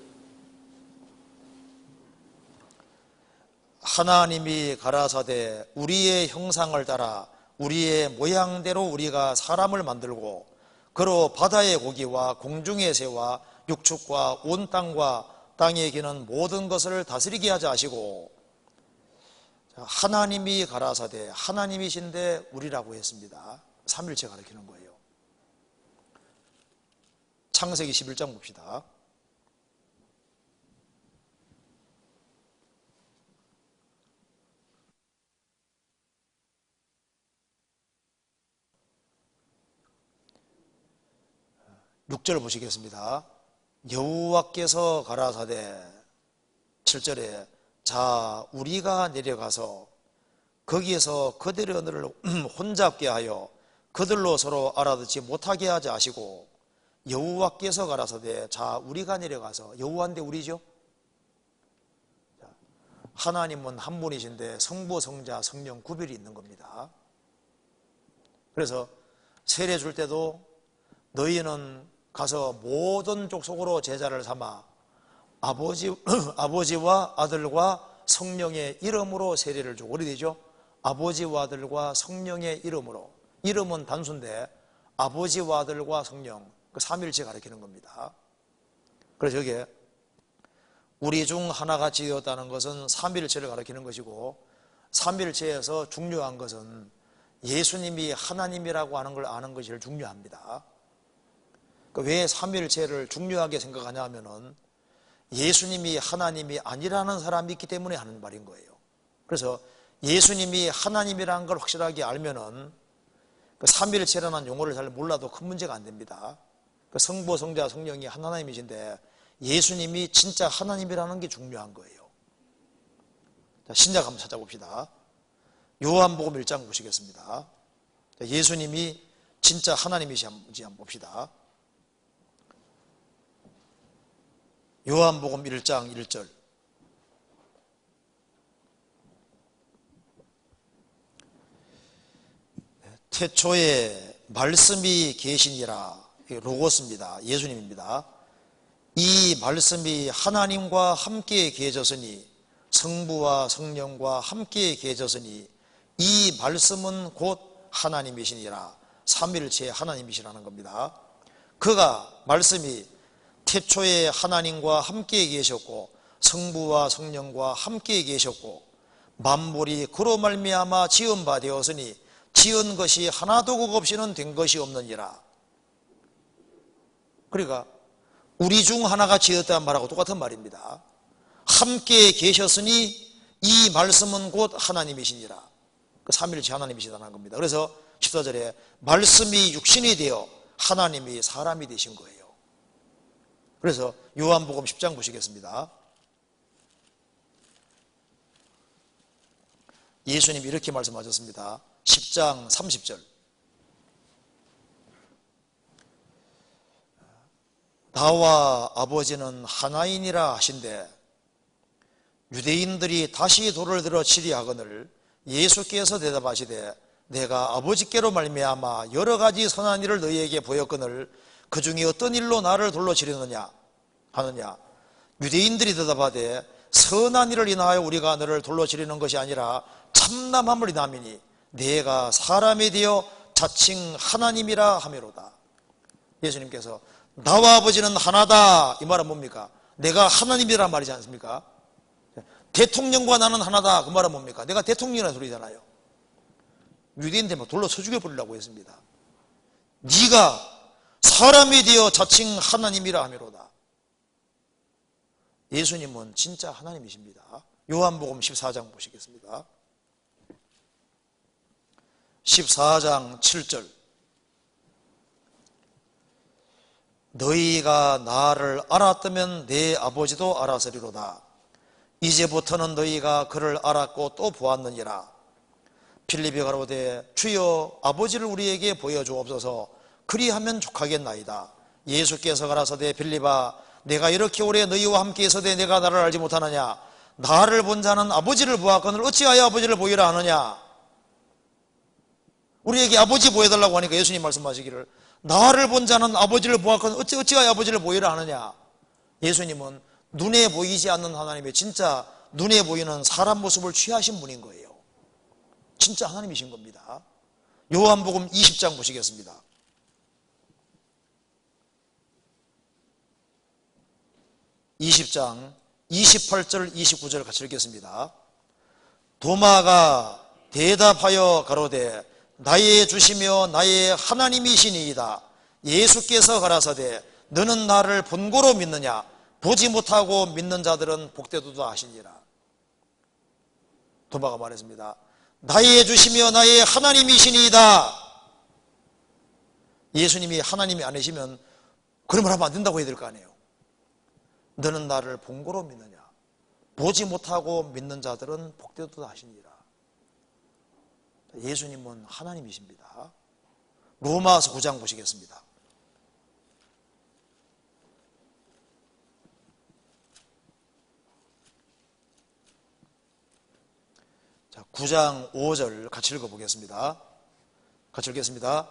하나님이 가라사대 우리의 형상을 따라 우리의 모양대로 우리가 사람을 만들고 그로 바다의 고기와 공중의 새와 육축과 온 땅과 땅에 기는 모든 것을 다스리게 하자 하시고, 하나님이 가라사대, 하나님이신데 우리라고 했습니다. 삼일체 가리키는 거예요. 창세기 11장 봅시다. 육 절 보시겠습니다. 여호와께서 가라사대 7절에 자 우리가 내려가서 거기에서 그들을 혼잡게 하여 그들로 서로 알아듣지 못하게 하자 하시고, 여호와께서 가라사대 자 우리가 내려가서, 여호와인데 우리죠. 하나님은 한 분이신데 성부 성자 성령 구별이 있는 겁니다. 그래서 세례 줄 때도 너희는 가서 모든 족속으로 제자를 삼아 아버지와 아들과 성령의 이름으로 세례를 주고, 어디 되죠? 아버지와 아들과 성령의 이름으로. 이름은 단수인데 아버지와 아들과 성령, 그 삼일체 가리키는 겁니다. 그래서 여기에 우리 중 하나가 지었다는 것은 삼일체를 가리키는 것이고, 삼일체에서 중요한 것은 예수님이 하나님이라고 하는 걸 아는 것이 제일 중요합니다. 왜 삼일체를 중요하게 생각하냐 하면은 예수님이 하나님이 아니라는 사람이 있기 때문에 하는 말인 거예요. 그래서 예수님이 하나님이라는 걸 확실하게 알면은 그 삼일체라는 용어를 잘 몰라도 큰 문제가 안 됩니다. 그 성부, 성자, 성령이 하나님이신데 예수님이 진짜 하나님이라는 게 중요한 거예요. 자, 신약 한번 찾아봅시다. 요한복음 1장 보시겠습니다. 예수님이 진짜 하나님이신지 한번 봅시다. 요한복음 1장 1절. 태초에 말씀이 계시니라. 로고스입니다. 예수님입니다. 이 말씀이 하나님과 함께 계셨으니, 성부와 성령과 함께 계셨으니 이 말씀은 곧 하나님이시니라. 삼일체 하나님이시라는 겁니다. 그가, 말씀이 태초에 하나님과 함께 계셨고 성부와 성령과 함께 계셨고 만물이 그로 말미암아 지은 바 되었으니 지은 것이 하나도 그 없이는 된 것이 없느니라. 그러니까 우리 중 하나가 지었다는 말하고 똑같은 말입니다. 함께 계셨으니 이 말씀은 곧 하나님이시니라. 그 삼일체 하나님이시다는 겁니다. 그래서 14절에 말씀이 육신이 되어 하나님이 사람이 되신 거예요. 그래서 요한복음 10장 보시겠습니다. 예수님이 이렇게 말씀하셨습니다. 10장 30절. 나와 아버지는 하나이니라 하신대 유대인들이 다시 돌을 들어 치리하거늘 예수께서 대답하시되 내가 아버지께로 말미암아 여러 가지 선한 일을 너희에게 보였거늘 그 중에 어떤 일로 나를 돌로 치려느냐 하느냐. 유대인들이 대답하되 선한 일을 인하여 우리가 너를 돌로 치리는 것이 아니라 참남함을 인함이니 내가 사람이 되어 자칭 하나님이라 하미로다. 예수님께서 나와 아버지는 하나다, 이 말은 뭡니까? 내가 하나님이란 말이지 않습니까? 대통령과 나는 하나다, 그 말은 뭡니까? 내가 대통령이라는 소리잖아요. 유대인들 막 돌로 쳐 죽여버리려고 했습니다. 네가 사람이 되어 자칭 하나님이라 하미로다. 예수님은 진짜 하나님이십니다. 요한복음 14장 보시겠습니다. 14장 7절. 너희가 나를 알았다면 내 아버지도 알았으리로다. 이제부터는 너희가 그를 알았고 또 보았느니라. 필립이 가로되 주여 아버지를 우리에게 보여주옵소서. 그리하면 족하겠나이다. 예수께서 가라사대 필립아 내가 이렇게 오래 너희와 함께 있어도 내가 나를 알지 못하느냐. 나를 본 자는 아버지를 보았거늘 어찌하여 아버지를 보이라 하느냐. 우리에게 아버지 보여달라고 하니까 예수님 말씀하시기를 나를 본 자는 아버지를 보았거늘 어찌하여 아버지를 보이라 하느냐. 예수님은 눈에 보이지 않는 하나님의 진짜 눈에 보이는 사람 모습을 취하신 분인 거예요. 진짜 하나님이신 겁니다. 요한복음 20장 보시겠습니다. 20장 28절 29절 같이 읽겠습니다. 도마가 대답하여 가로되 나의 주시며 나의 하나님이시니이다. 예수께서 가라사대 너는 나를 본고로 믿느냐? 보지 못하고 믿는 자들은 복되도다 하시니라. 도마가 말했습니다. 나의 주시며 나의 하나님이시니이다. 예수님이 하나님이 아니시면 그런 말 하면 안 된다고 해야 될 거 아니에요. 너는 나를 본고로 믿느냐? 보지 못하고 믿는 자들은 복되도다 하시니라. 예수님은 하나님이십니다. 로마서 9장 보시겠습니다. 자, 9장 5절 같이 읽어보겠습니다. 같이 읽겠습니다.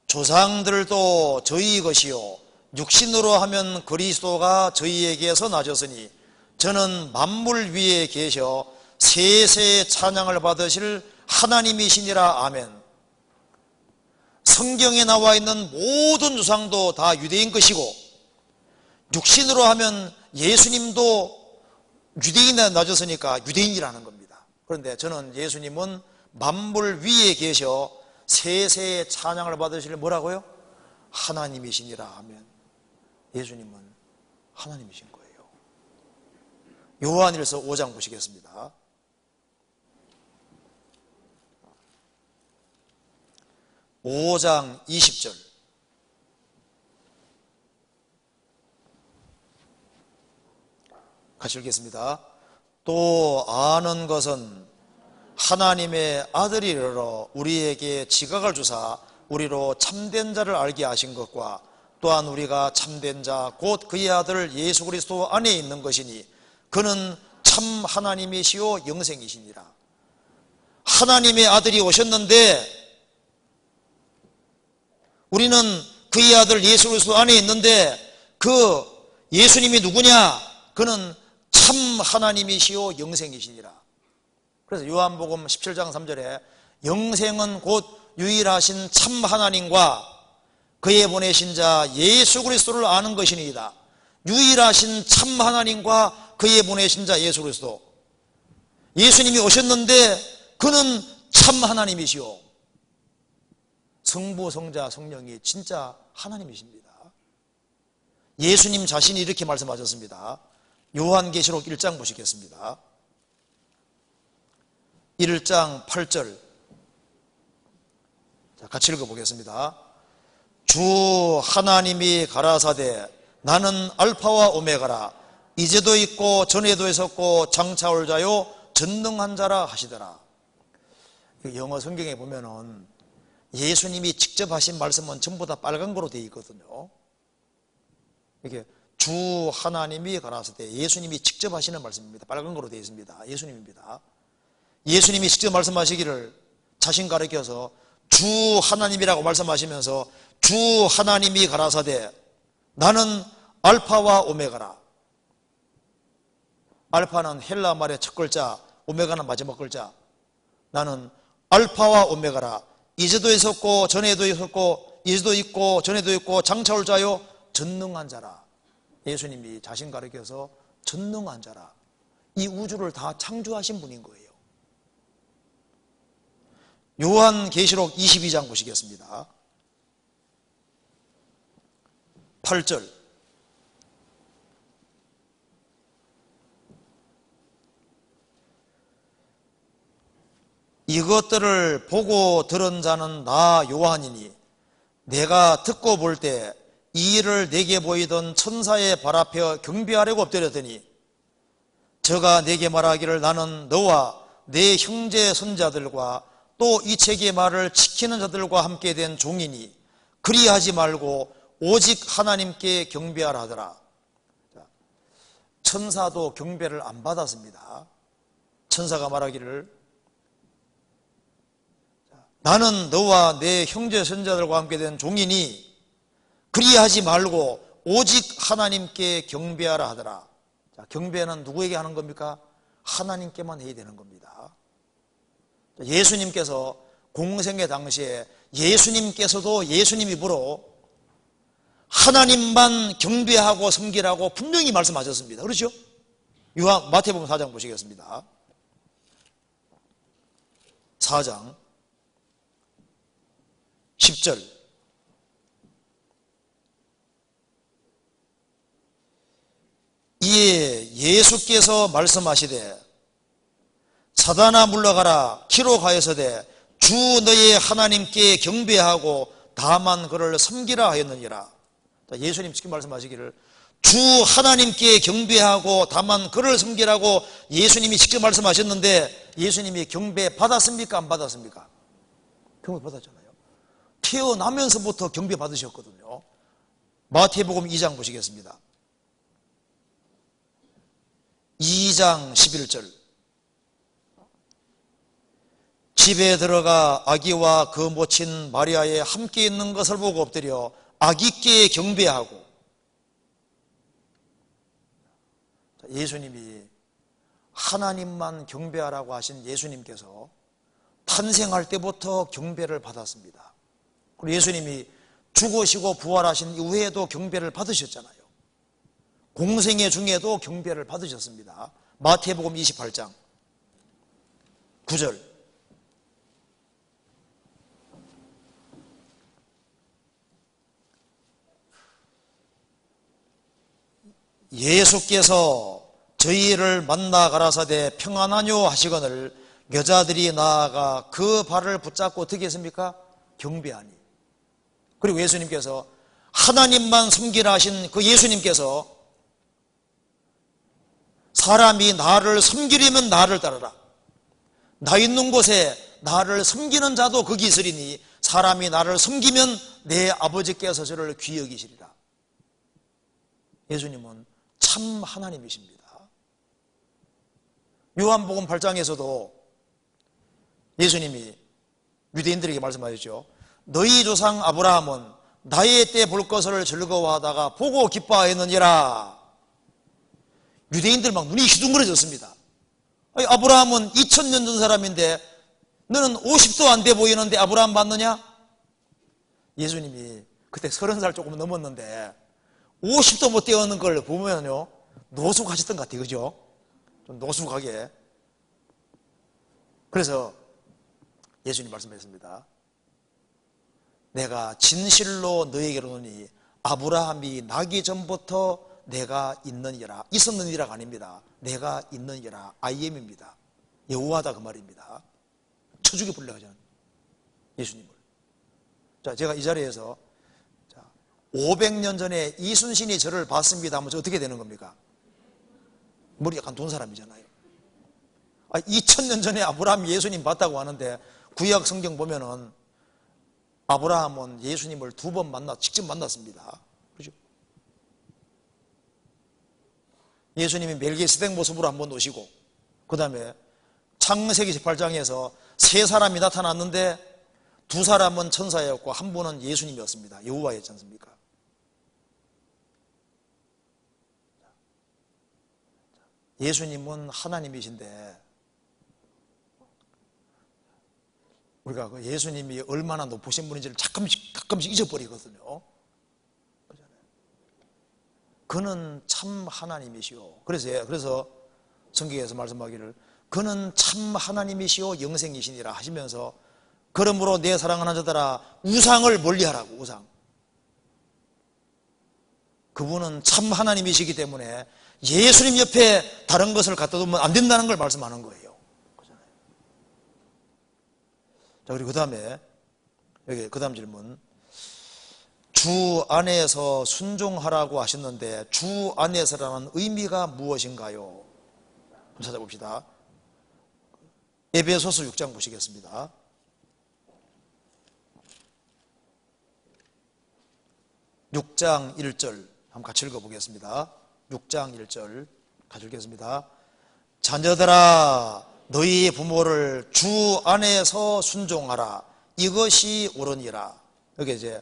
조상들도 저희 것이요 육신으로 하면 그리스도가 저희에게서 나셨으니 저는 만물 위에 계셔 세세 찬양을 받으실 하나님이시니라. 아멘. 성경에 나와 있는 모든 조상도 다 유대인 것이고 육신으로 하면 예수님도 유대인에 나셨으니까 유대인이라는 겁니다. 그런데 저는 예수님은 만물 위에 계셔 세세의 찬양을 받으실 뭐라고요? 하나님이시니라 하면 예수님은 하나님이신 거예요. 요한일서 5장 보시겠습니다. (5장 20절) 같이 읽겠습니다. 또 아는 것은 하나님의 아들이러 우리에게 지각을 주사 우리로 참된 자를 알게 하신 것과 또한 우리가 참된 자 곧 그의 아들 예수 그리스도 안에 있는 것이니 그는 참 하나님이시요 영생이시니라. 하나님의 아들이 오셨는데 우리는 그의 아들 예수 그리스도 안에 있는데 그 예수님이 누구냐? 그는 참 하나님이시요 영생이시니라. 그래서 요한복음 17장 3절에 영생은 곧 유일하신 참 하나님과 그의 보내신 자 예수 그리스도를 아는 것이니이다. 유일하신 참 하나님과 그의 보내신 자 예수 그리스도. 예수님이 오셨는데 그는 참 하나님이시오. 성부, 성자, 성령이 진짜 하나님이십니다. 예수님 자신이 이렇게 말씀하셨습니다. 요한계시록 1장 보시겠습니다. 1장 8절 같이 읽어보겠습니다. 주 하나님이 가라사대 나는 알파와 오메가라 이제도 있고 전에도 있었고 장차 올 자요 전능한 자라 하시더라. 영어 성경에 보면은 예수님이 직접 하신 말씀은 전부 다 빨간 거로 되어 있거든요. 이렇게 주 하나님이 가라사대 예수님이 직접 하시는 말씀입니다. 빨간 거로 되어 있습니다. 예수님입니다. 예수님이 직접 말씀하시기를 자신 가르쳐서 주 하나님이라고 말씀하시면서 주 하나님이 가라사대 나는 알파와 오메가라. 알파는 헬라 말의 첫 글자, 오메가는 마지막 글자. 나는 알파와 오메가라. 이제도 있었고 전에도 있었고 이제도 있고 전에도 있고 장차 올 자요 전능한 자라. 예수님이 자신 가르쳐서 전능한 자라. 이 우주를 다 창조하신 분인 거예요. 요한계시록 22장 보시겠습니다. 8절 이것들을 보고 들은 자는 나 요한이니 내가 듣고 볼 때 이 일을 내게 보이던 천사의 발 앞에 경배하려고 엎드렸더니 저가 내게 말하기를 나는 너와 내 형제 손자들과 또 이 책의 말을 지키는 자들과 함께 된 종이니 그리하지 말고 오직 하나님께 경배하라 하더라. 천사도 경배를 안 받았습니다. 천사가 말하기를 나는 너와 내 형제 손자들과 함께 된 종이니 그리하지 말고 오직 하나님께 경배하라 하더라. 자, 경배는 누구에게 하는 겁니까? 하나님께만 해야 되는 겁니다. 예수님께서 공생의 당시에 예수님께서도 예수님 입으로 하나님만 경배하고 섬기라고 분명히 말씀하셨습니다. 그렇죠? 마태복음 4장 보시겠습니다. 4장 10절. 이에 예수께서 말씀하시되 사단아 물러가라. 키로 가여서되 주 너의 하나님께 경배하고 다만 그를 섬기라 하였느니라. 예수님 지금 말씀하시기를 주 하나님께 경배하고 다만 그를 섬기라고 예수님이 직접 말씀하셨는데 예수님이 경배 받았습니까? 안 받았습니까? 경배 받았잖아요. 태어나면서부터 경배 받으셨거든요. 마태복음 2장 보시겠습니다. 2장 11절. 집에 들어가 아기와 그 모친 마리아에 함께 있는 것을 보고 엎드려 아기께 경배하고. 예수님이 하나님만 경배하라고 하신 예수님께서 탄생할 때부터 경배를 받았습니다. 그리고 예수님이 죽으시고 부활하신 이후에도 경배를 받으셨잖아요. 공생애 중에도 경배를 받으셨습니다. 마태복음 28장 9절. 예수께서 저희를 만나 가라사대 평안하뇨 하시거늘 여자들이 나아가 그 발을 붙잡고 어떻게 했습니까? 경배하니. 그리고 예수님께서 하나님만 섬기라 하신 그 예수님께서 사람이 나를 섬기려면 나를 따르라. 나 있는 곳에 나를 섬기는 자도 거기 있으리니 사람이 나를 섬기면 내 아버지께서 저를 귀히 여기시리라. 예수님은 참 하나님이십니다. 요한복음 8장에서도 예수님이 유대인들에게 말씀하셨죠. 너희 조상 아브라함은 나의 때 볼 것을 즐거워하다가 보고 기뻐하였느니라. 유대인들 막 눈이 휘둥그레졌습니다. 아브라함은 2000년 전 사람인데 너는 50도 안 돼 보이는데 아브라함 맞느냐? 예수님이 그때 30살 조금 넘었는데 50도 못 되었는 걸 보면요 노숙하셨던 것 같아요. 그죠? 좀 노숙하게. 그래서 예수님 말씀하셨습니다. 내가 진실로 너에게 이르노니 아브라함이 나기 전부터 내가 있느니라. 있었느니라가 아닙니다. 내가 있느니라. I am입니다. 여호와다 그 말입니다. 쳐주게 불러가잖아요. 예수님을. 자, 제가 이 자리에서 500년 전에 이순신이 저를 봤습니다 하면 어떻게 되는 겁니까? 머리 약간 돈 사람이잖아요. 2000년 전에 아브라함 예수님 봤다고 하는데 구약 성경 보면은 아브라함은 예수님을 2번 직접 만났습니다. 그죠? 예수님이 멜기세덱 모습으로 한번 오시고, 그 다음에 창세기 18장에서 3사람이 나타났는데 2사람은 천사였고 한 분은 예수님이었습니다. 여호와였지 않습니까? 예수님은 하나님이신데 우리가 그 예수님이 얼마나 높으신 분인지를 가끔씩 잊어버리거든요. 그는 참 하나님이시오. 그래서 성경에서 말씀하기를 그는 참 하나님이시오 영생이시니라 하시면서 그러므로 내 사랑하는 자들아 우상을 멀리하라고. 우상. 그분은 참 하나님이시기 때문에 예수님 옆에 다른 것을 갖다 두면 안 된다는 걸 말씀하는 거예요. 자, 그리고 그 다음에 여기 그 다음 질문. 주 안에서 순종하라고 하셨는데 주 안에서라는 의미가 무엇인가요? 한번 찾아봅시다. 에베소서 6장 보시겠습니다. 6장 1절 한번 같이 읽어보겠습니다. 6장 1절 같이 읽겠습니다. 자녀들아 너희 부모를 주 안에서 순종하라. 이것이 옳으니라. 여기 이제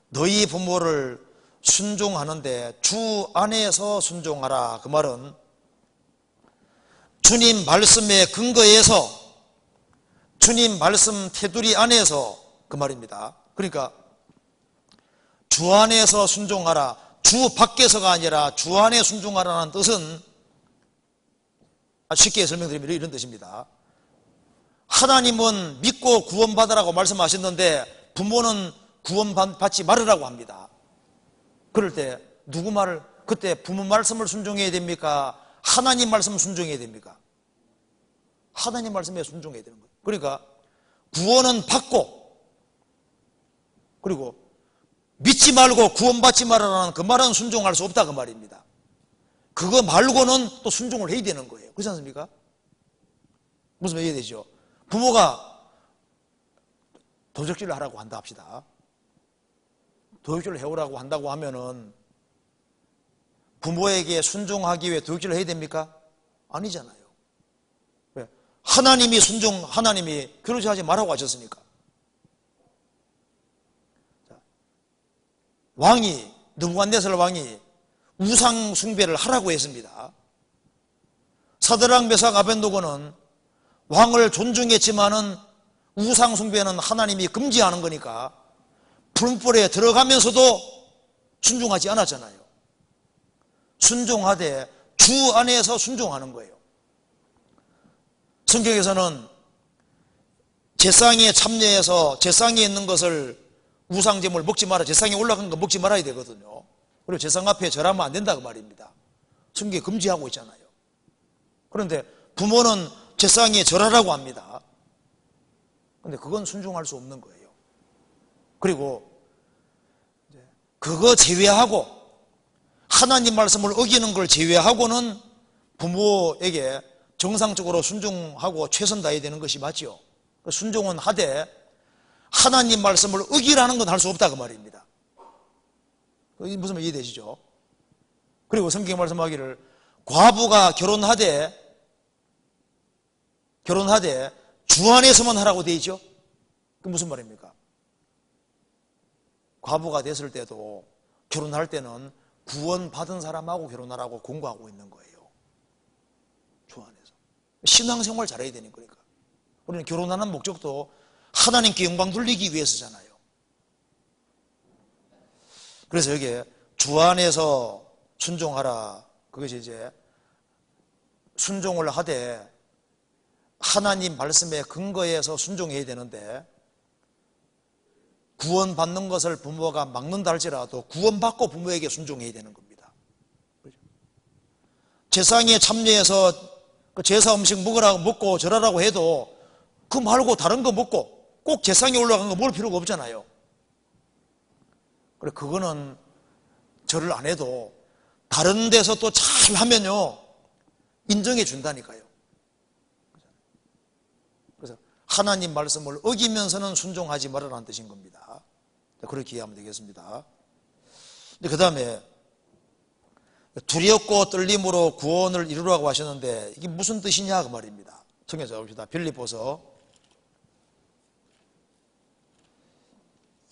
너희 부모를 순종하는데 주 안에서 순종하라. 그 말은 주님 말씀에 근거해서 주님 말씀 테두리 안에서 그 말입니다. 그러니까 주 안에서 순종하라, 주 밖에서가 아니라 주 안에 순종하라는 뜻은 쉽게 설명드리면 이런 뜻입니다. 하나님은 믿고 구원받으라고 말씀하셨는데 부모는 구원받지 말으라고 합니다. 그럴 때 누구 말을, 그때 부모 말씀을 순종해야 됩니까? 하나님 말씀 순종해야 됩니까? 하나님 말씀에 순종해야 되는 거예요. 그러니까 구원은 받고, 그리고 믿지 말고 구원받지 말아라는 그 말은 순종할 수 없다 그 말입니다. 그거 말고는 또 순종을 해야 되는 거예요. 그렇지 않습니까? 무슨 말 이해되죠? 부모가 도적질을 하라고 한다 합시다. 도적질을 해오라고 한다고 하면은 부모에게 순종하기 위해 도적질을 해야 됩니까? 아니잖아요. 왜? 하나님이 그러지 하지 말라고 하셨으니까. 왕이, 느부갓네살 왕이 우상 숭배를 하라고 했습니다. 사드락 메삭 아벤노고는 왕을 존중했지만은 우상 숭배는 하나님이 금지하는 거니까 풀무불에 들어가면서도 순종하지 않았잖아요. 순종하되 주 안에서 순종하는 거예요. 성경에서는 제상에 참여해서 제상에 있는 것을 우상제물 먹지 마라, 제상에 올라간 거 먹지 말아야 되거든요. 그리고 제상 앞에 절하면 안 된다 그 말입니다. 성경에 금지하고 있잖아요. 그런데 부모는 제상에 절하라고 합니다. 그런데 그건 순종할 수 없는 거예요. 그리고 그거 제외하고 하나님 말씀을 어기는 걸 제외하고는 부모에게 정상적으로 순종하고 최선 다해야 되는 것이 맞죠. 순종은 하되 하나님 말씀을 어기라는 건 할 수 없다 그 말입니다. 무슨 말 이해되시죠? 그리고 성경에 말씀하기를 과부가 결혼하되 주 안에서만 하라고 되어 있죠. 그 무슨 말입니까? 과부가 됐을 때도 결혼할 때는 구원받은 사람하고 결혼하라고 공고하고 있는 거예요. 주 안에서. 신앙생활 잘해야 되는 거니까. 우리는 결혼하는 목적도 하나님께 영광 돌리기 위해서잖아요. 그래서 여기에 주 안에서 순종하라. 그것이 이제 순종을 하되 하나님 말씀에 근거해서 순종해야 되는데 구원받는 것을 부모가 막는다 할지라도 구원받고 부모에게 순종해야 되는 겁니다. 제상에 참여해서 그 제사 음식 먹고 절하라고 해도 그 말고 다른 거 먹고 꼭 제상에 올라간 거 먹을 필요가 없잖아요. 그래, 그거는 절을 안 해도 다른 데서 또 잘 하면요 인정해 준다니까요. 그래서 하나님 말씀을 어기면서는 순종하지 말아라는 뜻인 겁니다. 그렇게 이해하면 되겠습니다. 그 다음에 두렵고 떨림으로 구원을 이루라고 하셨는데 이게 무슨 뜻이냐 그 말입니다. 청해서 봅시다. 빌립보서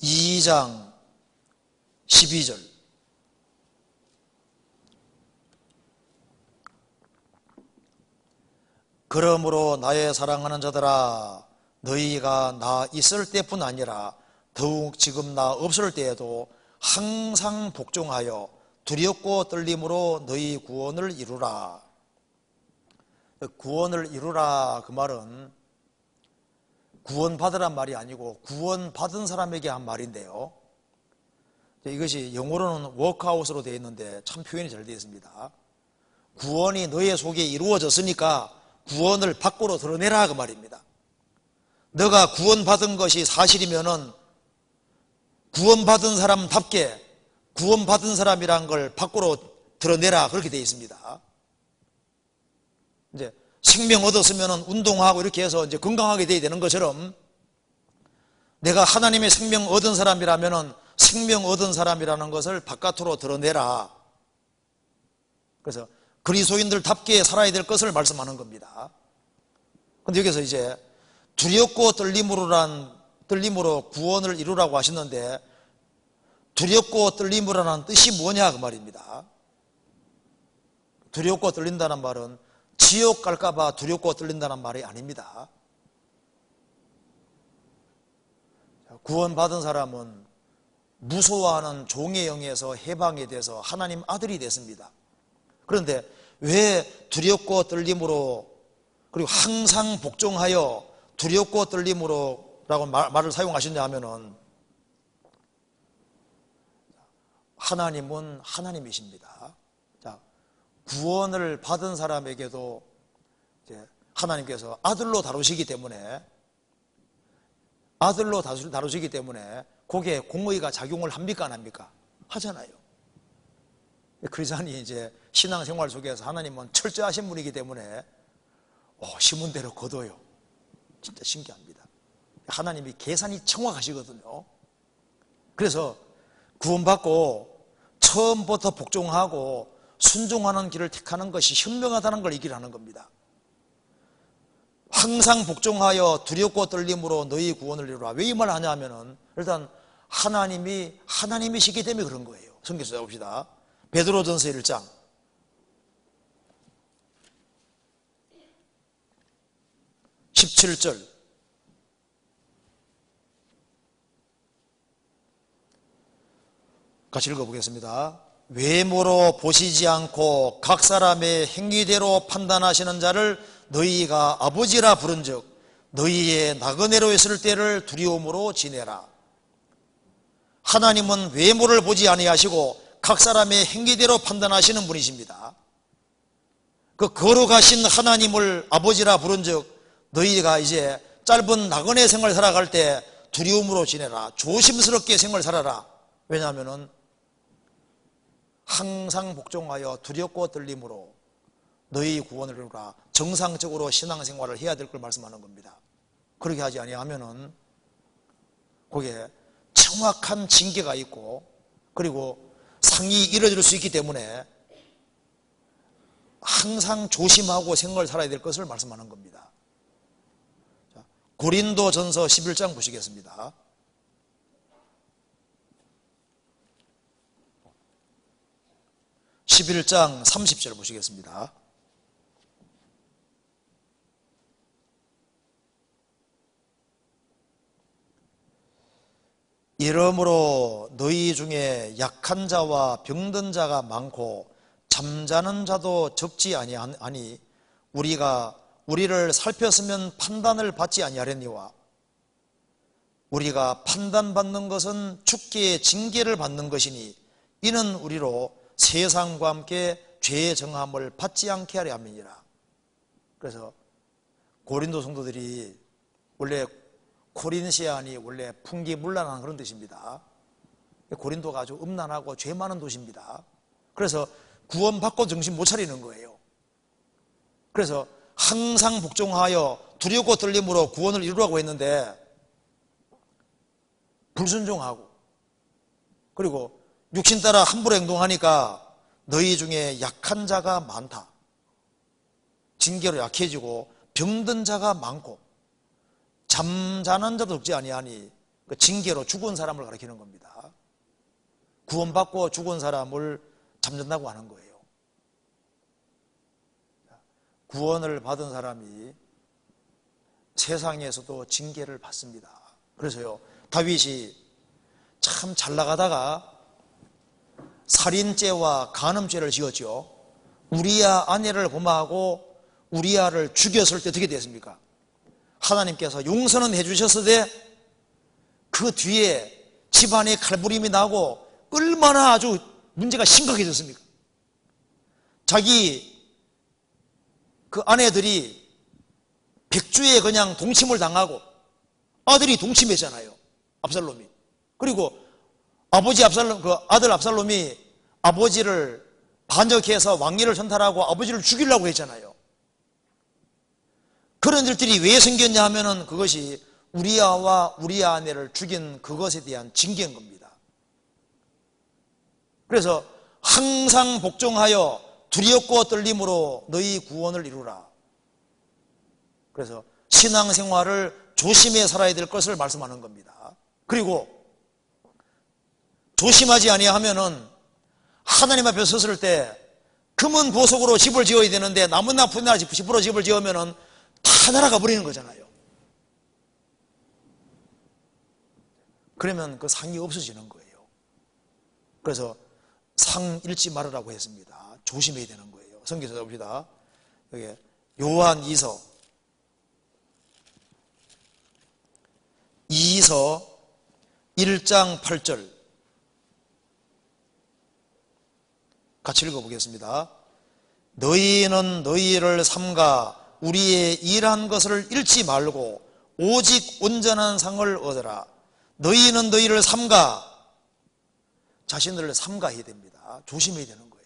2장 12절. 그러므로 나의 사랑하는 자들아 너희가 나 있을 때뿐 아니라 더욱 지금 나 없을 때에도 항상 복종하여 두렵고 떨림으로 너희 구원을 이루라. 구원을 이루라 그 말은 구원받으란 말이 아니고 구원받은 사람에게 한 말인데요. 이것이 영어로는 워크아웃으로 되어 있는데 참 표현이 잘 되어 있습니다. 구원이 너의 속에 이루어졌으니까 구원을 밖으로 드러내라 그 말입니다. 너가 구원받은 것이 사실이면은 구원받은 사람답게 구원받은 사람이란 걸 밖으로 드러내라 그렇게 되어 있습니다. 이제 생명 얻었으면은 운동하고 이렇게 해서 이제 건강하게 돼야 되는 것처럼 내가 하나님의 생명 얻은 사람이라면은 생명 얻은 사람이라는 것을 바깥으로 드러내라. 그래서 그리스도인들답게 살아야 될 것을 말씀하는 겁니다. 그런데 여기서 이제 두렵고 떨림으로 구원을 이루라고 하셨는데 두렵고 떨림으로라는 뜻이 뭐냐 그 말입니다. 두렵고 떨린다는 말은 지옥 갈까봐 두렵고 떨린다는 말이 아닙니다. 구원받은 사람은 무서워하는 종의 영에서 해방이 돼서 하나님 아들이 됐습니다. 그런데 왜 두렵고 떨림으로, 그리고 항상 복종하여 두렵고 떨림으로 라고 말을 사용하셨냐 하면은, 하나님은 하나님이십니다. 자, 구원을 받은 사람에게도 이제 하나님께서 아들로 다루시기 때문에, 거기에 공의가 작용을 합니까, 안 합니까? 하잖아요. 크리스찬이 이제 신앙생활 속에서 하나님은 철저하신 분이기 때문에 심은 대로 거둬요. 진짜 신기합니다. 하나님이 계산이 정확하시거든요. 그래서 구원받고 처음부터 복종하고 순종하는 길을 택하는 것이 현명하다는 걸 얘기를 겁니다. 항상 복종하여 두렵고 떨림으로 너희 구원을 이루라. 왜 이 말을 하냐 하면은, 일단 하나님이 하나님이시기 때문에 그런 거예요. 성경 찾아봅시다. 베드로전서 1장 17절. 같이 읽어보겠습니다. 외모로 보시지 않고 각 사람의 행위대로 판단하시는 자를 너희가 아버지라 부른즉 너희의 나그네로 있을 때를 두려움으로 지내라. 하나님은 외모를 보지 아니하시고 각 사람의 행위대로 판단하시는 분이십니다. 그 거룩하신 하나님을 아버지라 부른즉 너희가 이제 짧은 나그네 생활 살아갈 때 두려움으로 지내라. 조심스럽게 생활 살아라. 왜냐하면 항상 복종하여 두렵고 떨림으로 너희 구원을 이루라. 정상적으로 신앙생활을 해야 될 걸 말씀하는 겁니다. 그렇게 하지 아니하면은 거기에 정확한 징계가 있고, 그리고 상이 이뤄질 수 있기 때문에 항상 조심하고 생활을 살아야 될 것을 말씀하는 겁니다. 고린도전서 11장 보시겠습니다. 11장 30절 보시겠습니다. 이러므로 너희 중에 약한 자와 병든 자가 많고 잠자는 자도 적지 아니하니 우리를 살폈으면 판단을 받지 아니하려니와 우리가 판단받는 것은 죽게 징계를 받는 것이니 이는 우리로 세상과 함께 죄의 정함을 받지 않게 하려 함이니라. 그래서 고린도 성도들이 원래 코린시안이 원래 풍기문란한 그런 뜻입니다. 고린도가 아주 음란하고 죄 많은 도시입니다. 그래서 구원받고 정신 못 차리는 거예요. 그래서 항상 복종하여 두렵고 떨림으로 구원을 이루라고 했는데 불순종하고, 그리고 육신 따라 함부로 행동하니까 너희 중에 약한 자가 많다. 징계로 약해지고 병든 자가 많고 잠자는 자도 적지 아니하니 그 징계로 죽은 사람을 가리키는 겁니다. 구원받고 죽은 사람을 잠든다고 하는 거예요. 구원을 받은 사람이 세상에서도 징계를 받습니다. 그래서요, 다윗이 참 잘 나가다가 살인죄와 간음죄를 지었죠. 우리아 아내를 고마하고 우리아를 죽였을 때 어떻게 됐습니까? 하나님께서 용서는 해주셨으되 그 뒤에 집안에 칼부림이 나고 얼마나 아주 문제가 심각해졌습니까? 자기 그 아내들이 백주에 그냥 동침을 당하고 아들이 동침했잖아요. 압살롬이. 그리고 아버지 압살롬, 그 아들 압살롬이 아버지를 반역해서 왕위를 선탈하고 아버지를 죽이려고 했잖아요. 그런 일들이 왜 생겼냐 하면은 그것이 우리아와 우리아 아내를 죽인 그것에 대한 징계인 겁니다. 그래서 항상 복종하여 두렵고 떨림으로 너희 구원을 이루라. 그래서 신앙생활을 조심해 살아야 될 것을 말씀하는 겁니다. 그리고 조심하지 아니하면은 하나님 앞에 섰을 때 금은 보석으로 집을 지어야 되는데 나무나 풀이나 집으로 집을 지으면은 다 날아가 버리는 거잖아요. 그러면 그 상이 없어지는 거예요. 그래서 상 잃지 말으라고 했습니다. 조심해야 되는 거예요. 성경에서 봅시다. 여기 요한 2서 1장 8절 같이 읽어보겠습니다. 너희는 너희를 삼가 우리의 일한 것을 잃지 말고 오직 온전한 상을 얻으라. 너희는 너희를 삼가, 자신들을 삼가해야 됩니다. 조심해야 되는 거예요.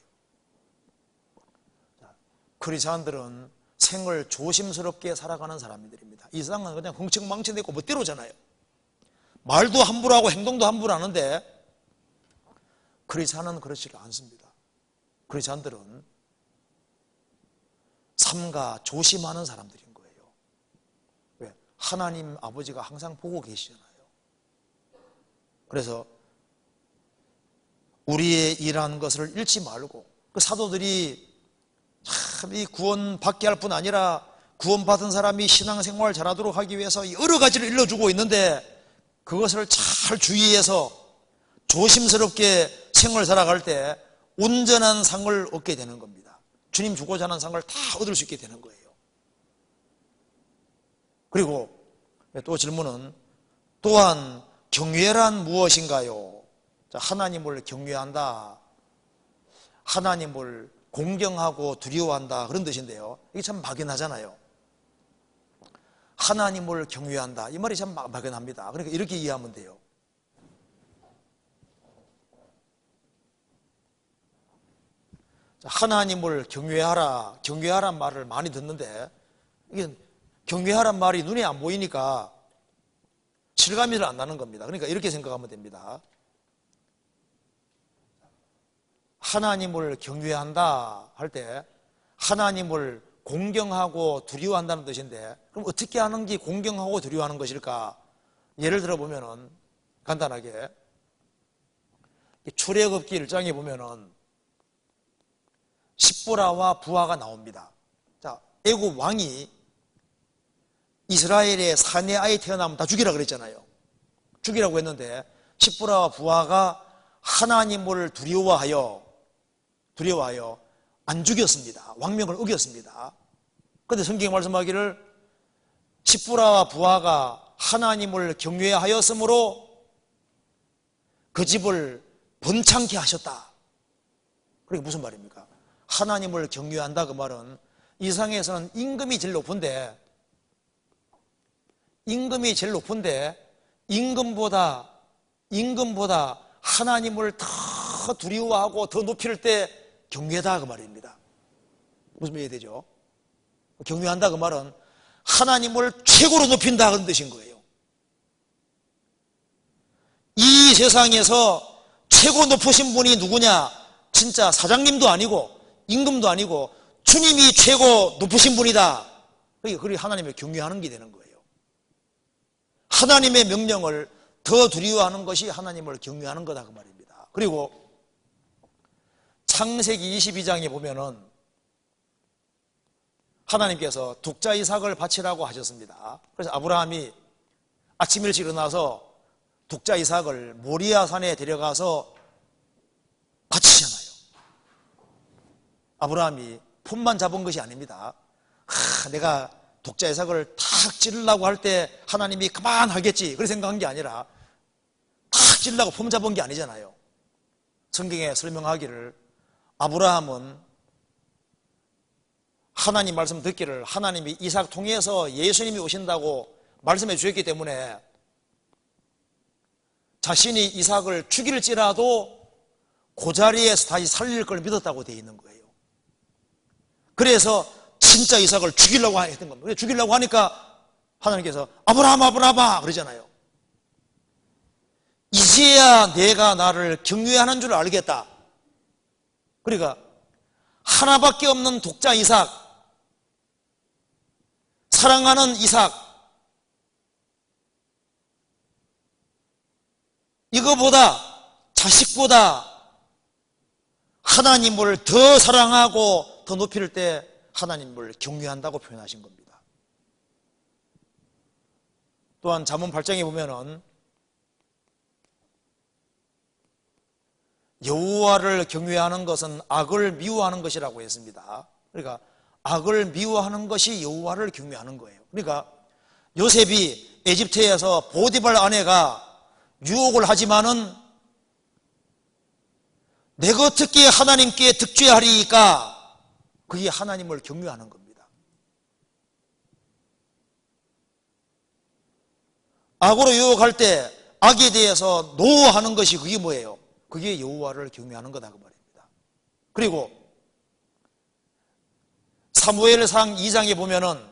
크리스찬들은 생을 조심스럽게 살아가는 사람들입니다. 이 세상은 그냥 흥청망청되고 멋대로잖아요. 말도 함부로 하고 행동도 함부로 하는데 크리스찬은 그렇지가 않습니다. 크리스찬들은 삼가 조심하는 사람들인 거예요. 왜? 하나님 아버지가 항상 보고 계시잖아요. 그래서 우리의 일하는 것을 잃지 말고, 그 사도들이 참 이 구원 받게 할 뿐 아니라 구원받은 사람이 신앙생활 잘하도록 하기 위해서 여러 가지를 일러주고 있는데 그것을 잘 주의해서 조심스럽게 생을 살아갈 때 온전한 상을 얻게 되는 겁니다. 주님 주고자 하는 상을 다 얻을 수 있게 되는 거예요. 그리고 또 질문은 또한 경외란 무엇인가요? 하나님을 경외한다, 하나님을 공경하고 두려워한다, 그런 뜻인데요. 이게 참 막연하잖아요. 하나님을 경외한다, 이 말이 참 막연합니다. 그러니까 이렇게 이해하면 돼요. 하나님을 경외하라, 경외하란 말을 많이 듣는데 이게 경외하란 말이 눈에 안 보이니까 실감이 잘 안 나는 겁니다. 그러니까 이렇게 생각하면 됩니다. 하나님을 경외한다 할 때 하나님을 공경하고 두려워한다는 뜻인데, 그럼 어떻게 하는 게 공경하고 두려워하는 것일까? 예를 들어 보면은 간단하게 출애굽기 1장에 보면은 십보라와 부하가 나옵니다. 자, 애굽 왕이 이스라엘의 사내 아이 태어나면 다 죽이라 그랬잖아요. 죽이라고 했는데 십보라와 부하가 하나님을 두려워하여 안 죽였습니다. 왕명을 어겼습니다. 그런데 성경이 말씀하기를 십보라와 부하가 하나님을 경외하였으므로 그 집을 번창케 하셨다. 그게 무슨 말입니까? 하나님을 경외한다, 그 말은 이 세상에서는 임금이 제일 높은데 임금보다 하나님을 더 두려워하고 더 높일 때 경외다, 그 말입니다. 무슨 말이 되죠? 경외한다 그 말은 하나님을 최고로 높인다, 그런 뜻인 거예요. 이 세상에서 최고 높으신 분이 누구냐? 진짜 사장님도 아니고 임금도 아니고 주님이 최고 높으신 분이다. 그게 하나님을 경외하는 게 되는 거예요. 하나님의 명령을 더 두려워하는 것이 하나님을 경외하는 거다, 그 말입니다. 그리고 창세기 22장에 보면은 하나님께서 독자 이삭을 바치라고 하셨습니다. 그래서 아브라함이 아침 일찍 일어나서 독자 이삭을 모리아 산에 데려가서 바치잖아요. 아브라함이 폰만 잡은 것이 아닙니다. 내가 독자 이삭을 탁 찌르려고 할 때 하나님이 그만하겠지, 그렇게 생각한 게 아니라 탁 찌르려고 폼 잡은 게 아니잖아요. 성경에 설명하기를 아브라함은 하나님 말씀 듣기를 하나님이 이삭 통해서 예수님이 오신다고 말씀해 주셨기 때문에 자신이 이삭을 죽일지라도 그 자리에서 다시 살릴 걸 믿었다고 되어 있는 거예요. 그래서 진짜 이삭을 죽이려고 했던 겁니다. 죽이려고 하니까 하나님께서 아브라함아 그러잖아요. 이제야 내가 나를 경외하는 줄 알겠다. 그러니까 하나밖에 없는 독자 이삭, 사랑하는 이삭, 이거보다, 자식보다 하나님을 더 사랑하고 더 높일 때 하나님을 경외한다고 표현하신 겁니다. 또한 잠언 8장에 보면은 여호와를 경외하는 것은 악을 미워하는 것이라고 했습니다. 그러니까 악을 미워하는 것이 여호와를 경외하는 거예요. 그러니까 요셉이 에집트에서 보디발 아내가 유혹을 하지만은 내가 어떻게 하나님께 득죄하리까, 그게 하나님을 경외하는 겁니다. 악으로 유혹할 때 악에 대해서 노하는 것이 그게 뭐예요? 그게 여호와를 경외하는 거다 그 말입니다. 그리고 사무엘상 2장에 보면은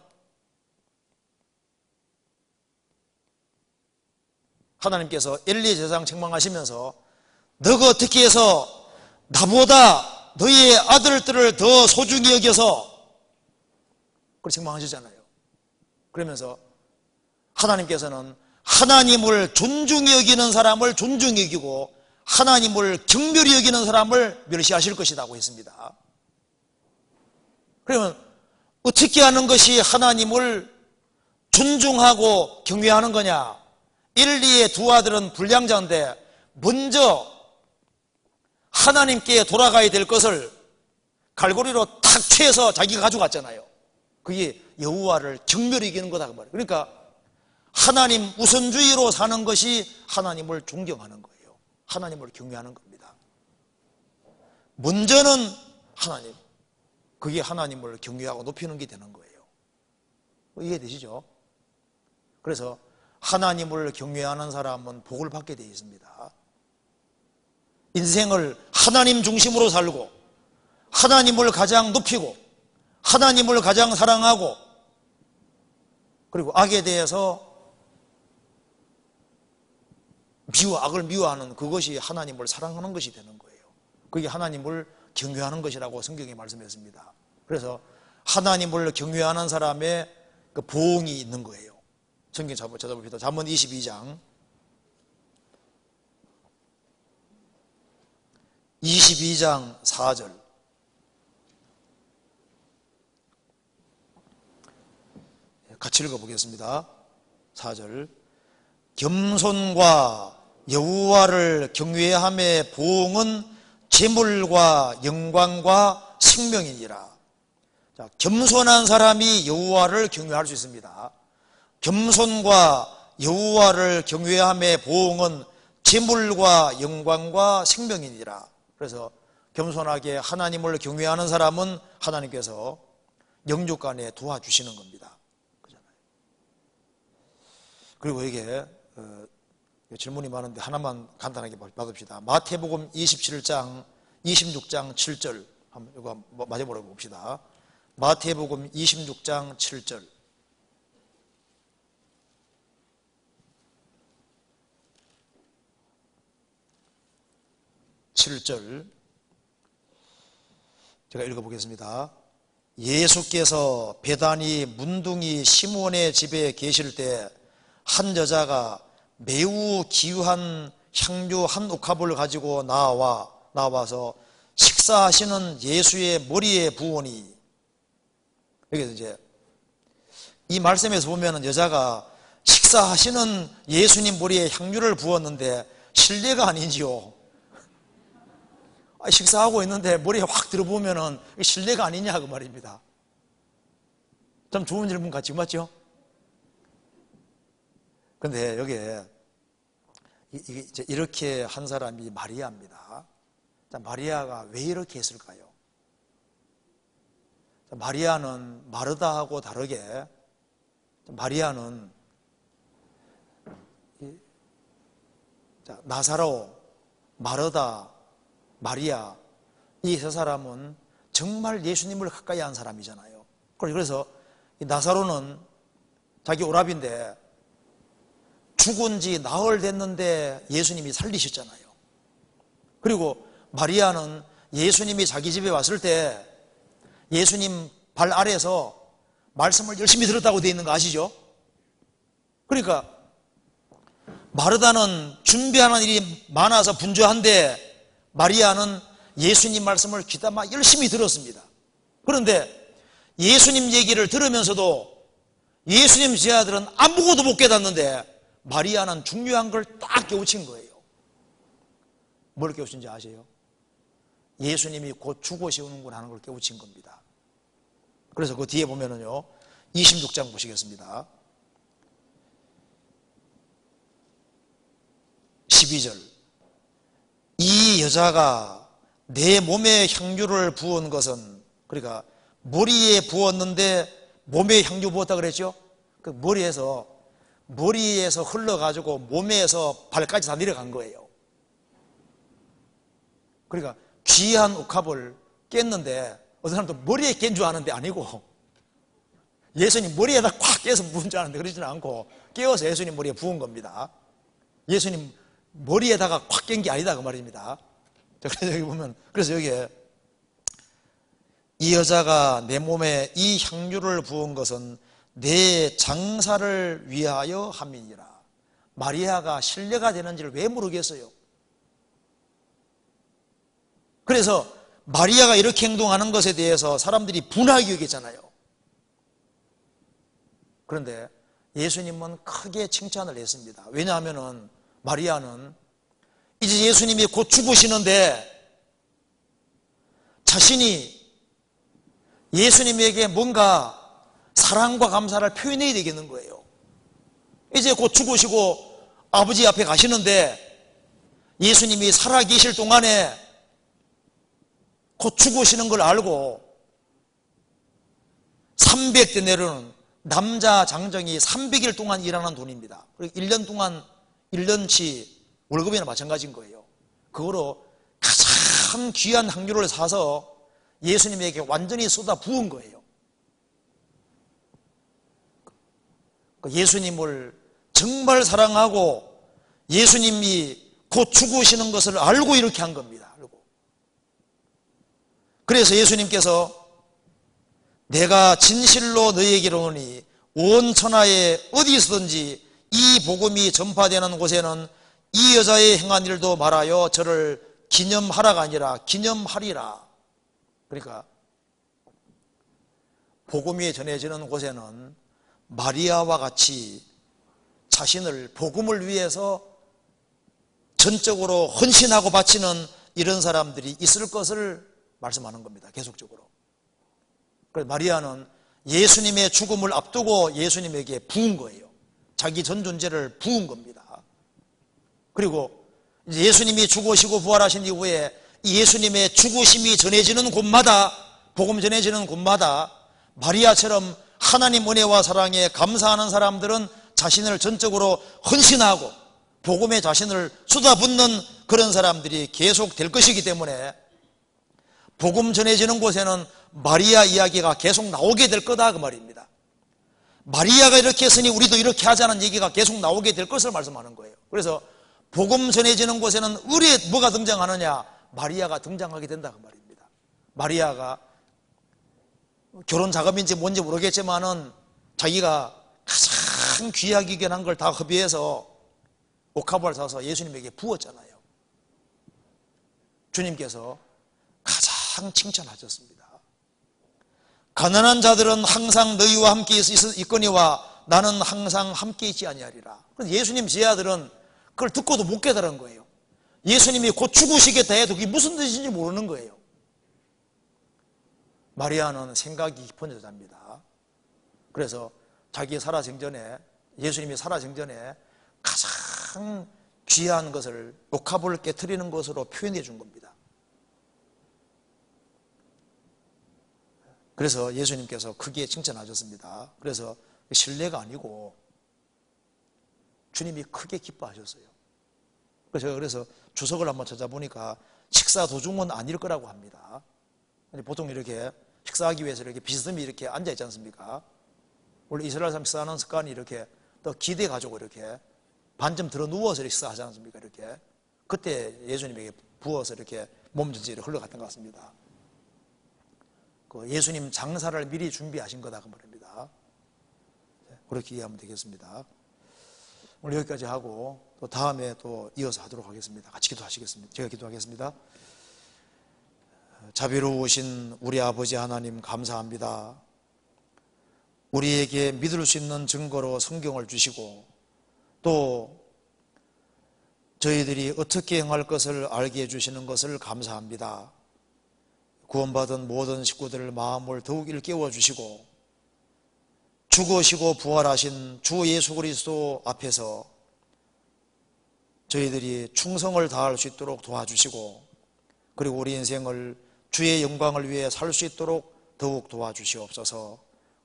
하나님께서 엘리 제사장 책망하시면서 너가 어떻게 해서 나보다 너의 아들들을 더 소중히 여겨서, 그렇게 책망하시잖아요. 그러면서 하나님께서는 하나님을 존중히 여기는 사람을 존중히 여기고 하나님을 경멸히 여기는 사람을 멸시하실 것이라고 했습니다. 그러면 어떻게 하는 것이 하나님을 존중하고 경외하는 거냐? 엘리의 두 아들은 불량자인데 먼저 하나님께 돌아가야 될 것을 갈고리로 탁 채서 자기가 가져갔잖아요. 그게 여호와를 경멸히 이기는 거다 그 말이에요. 그러니까 하나님 우선주의로 사는 것이 하나님을 존경하는 거예요. 하나님을 경외하는 겁니다. 먼저는 하나님, 그게 하나님을 경외하고 높이는 게 되는 거예요. 이해되시죠? 그래서 하나님을 경외하는 사람은 복을 받게 되어 있습니다. 인생을 하나님 중심으로 살고 하나님을 가장 높이고 하나님을 가장 사랑하고, 그리고 악에 대해서 악을 미워하는 그것이 하나님을 사랑하는 것이 되는 거예요. 그게 하나님을 경외하는 것이라고 성경에 말씀했습니다. 그래서 하나님을 경외하는 사람의 그 보응이 있는 거예요. 성경 찾아봅시다. 잠언 22장 4절. 같이 읽어보겠습니다. 4절. 겸손과 여호와를 경외함의 보응은 재물과 영광과 생명이니라. 자, 겸손한 사람이 여호와를 경외할 수 있습니다. 겸손과 여호와를 경외함의 보응은 재물과 영광과 생명이니라. 그래서 겸손하게 하나님을 경외하는 사람은 하나님께서 영육간에 도와주시는 겁니다. 그렇잖아요. 그리고 이게 질문이 많은데 하나만 간단하게 받읍시다. 마태복음 27장 26장 7절 한번 이거 맞아보러 봅시다. 마태복음 26장 7절. 제가 읽어보겠습니다. 예수께서 베다니 문둥이 시몬의 집에 계실 때 한 여자가 매우 귀한 향료 한 옥합을 가지고 나와서 식사하시는 예수의 머리에 부으니, 여기서 이제 이 말씀에서 보면은 여자가 식사하시는 예수님 머리에 향유를 부었는데 실례가 아니지요. 식사하고 있는데 머리에 확 들어보면은 실례가 아니냐 그 말입니다. 참 좋은 질문 같지, 맞죠? 근데 여기에 이렇게 한 사람이 마리아입니다. 자, 마리아가 왜 이렇게 했을까요? 자, 마리아는 마르다하고 다르게 마리아는 나사로, 마르다, 마리아, 이 세 사람은 정말 예수님을 가까이 한 사람이잖아요. 그래서 나사로는 자기 오랍인데 죽은 지 나흘 됐는데 예수님이 살리셨잖아요. 그리고 마리아는 예수님이 자기 집에 왔을 때 예수님 발 아래에서 말씀을 열심히 들었다고 되어 있는 거 아시죠? 그러니까 마르다는 준비하는 일이 많아서 분주한데 마리아는 예수님 말씀을 귀담아 열심히 들었습니다. 그런데 예수님 얘기를 들으면서도 예수님 제자들은 아무것도 못 깨닫는데 마리아는 중요한 걸 딱 깨우친 거예요. 뭘 깨우친지 아세요? 예수님이 곧 죽으시는구나 하는 걸 깨우친 겁니다. 그래서 그 뒤에 보면은요, 26장 보시겠습니다. 12절. 이 여자가 내 몸에 향유를 부은 것은, 그러니까 머리에 부었는데 몸에 향유 부었다 그랬죠? 그 머리에서 흘러가지고 몸에서 발까지 다 내려간 거예요. 그러니까 귀한 옥합을 깼는데 어떤 사람도 머리에 깬 줄 아는데 아니고 예수님 머리에다 콱 깨서 부은 줄 아는데 그러지는 않고 깨워서 예수님 머리에 부은 겁니다. 예수님 머리에다가 콱 깬 게 아니다 그 말입니다. 그래서 여기 보면, 그래서 여기에 이 여자가 내 몸에 이 향유를 부은 것은 내 장사를 위하여 함이니라. 마리아가 신뢰가 되는지를 왜 모르겠어요. 그래서 마리아가 이렇게 행동하는 것에 대해서 사람들이 분하게 여기잖아요. 그런데 예수님은 크게 칭찬을 했습니다. 왜냐하면 마리아는 이제 예수님이 곧 죽으시는데 자신이 예수님에게 뭔가 사랑과 감사를 표현해야 되겠는 거예요. 이제 곧 죽으시고 아버지 앞에 가시는데 예수님이 살아계실 동안에 곧 죽으시는 걸 알고 300데나리온 남자 장정이 300일 동안 일하는 돈입니다. 그리고 1년 동안 1년치 월급이나 마찬가지인 거예요. 그거로 가장 귀한 향유를 사서 예수님에게 완전히 쏟아 부은 거예요. 예수님을 정말 사랑하고 예수님이 곧 죽으시는 것을 알고 이렇게 한 겁니다. 그래서 예수님께서 내가 진실로 너희에게 이르노니 온 천하에 어디서든지 이 복음이 전파되는 곳에는 이 여자의 행한 일도 말하여 저를 기념하라가 아니라 기념하리라. 그러니까 복음이 전해지는 곳에는 마리아와 같이 자신을 복음을 위해서 전적으로 헌신하고 바치는 이런 사람들이 있을 것을 말씀하는 겁니다. 계속적으로. 그래서 마리아는 예수님의 죽음을 앞두고 예수님에게 부은 거예요. 자기 전 존재를 부은 겁니다. 그리고 이제 예수님이 죽으시고 부활하신 이후에 예수님의 죽으심이 전해지는 곳마다, 복음 전해지는 곳마다 마리아처럼 하나님 은혜와 사랑에 감사하는 사람들은 자신을 전적으로 헌신하고 복음에 자신을 쏟아붓는 그런 사람들이 계속 될 것이기 때문에 복음 전해지는 곳에는 마리아 이야기가 계속 나오게 될 거다 그 말입니다. 마리아가 이렇게 했으니 우리도 이렇게 하자는 얘기가 계속 나오게 될 것을 말씀하는 거예요. 그래서 복음 전해지는 곳에는 의뢰 뭐가 등장하느냐? 마리아가 등장하게 된다 그 말입니다. 마리아가 결혼 자금인지 뭔지 모르겠지만은 자기가 가장 귀하게 여겨난 걸 다 허비해서 옥합을 사서 예수님에게 부었잖아요. 주님께서 가장 칭찬하셨습니다. 가난한 자들은 항상 너희와 함께 있거니와 나는 항상 함께 있지 아니하리라. 그래서 예수님 제자들은 그걸 듣고도 못 깨달은 거예요. 예수님이 곧 죽으시겠다 해도 그게 무슨 뜻인지 모르는 거예요. 마리아는 생각이 깊은 여자입니다. 그래서 자기 살아생전에, 예수님이 살아생전에 가장 귀한 것을, 옥합을 깨트리는 것으로 표현해 준 겁니다. 그래서 예수님께서 크게 칭찬하셨습니다. 그래서 신뢰가 아니고 주님이 크게 기뻐하셨어요. 그래서 주석을 한번 찾아보니까 식사 도중은 아닐 거라고 합니다. 보통 이렇게 식사하기 위해서 이렇게 비스듬히 이렇게 앉아 있지 않습니까? 원래 이스라엘 사람 식사하는 습관이 이렇게 또 기대 가지고 이렇게 반쯤 들어 누워서 식사하지 않습니까? 이렇게 그때 예수님에게 부어서 이렇게 몸 전체로 흘러갔던 것 같습니다. 그 예수님 장사를 미리 준비하신 거다 그 말입니다. 그렇게 이해하면 되겠습니다. 오늘 여기까지 하고 또 다음에 또 이어서 하도록 하겠습니다. 같이 기도하시겠습니다. 제가 기도하겠습니다. 자비로우신 우리 아버지 하나님 감사합니다. 우리에게 믿을 수 있는 증거로 성경을 주시고 또 저희들이 어떻게 행할 것을 알게 해주시는 것을 감사합니다. 구원받은 모든 식구들을 마음을 더욱 일깨워 주시고 죽으시고 부활하신 주 예수 그리스도 앞에서 저희들이 충성을 다할 수 있도록 도와주시고 그리고 우리 인생을 주의 영광을 위해 살 수 있도록 더욱 도와주시옵소서.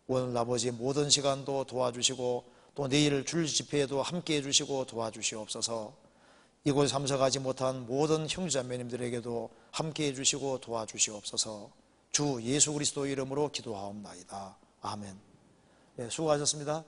오늘 아버지 모든 시간도 도와주시고 또 내일 줄 집회에도 함께해 주시고 도와주시옵소서. 이곳에 참석하지 못한 모든 형제자매님들에게도 함께해 주시고 도와주시옵소서. 주 예수 그리스도 이름으로 기도하옵나이다. 아멘. 네, 수고하셨습니다.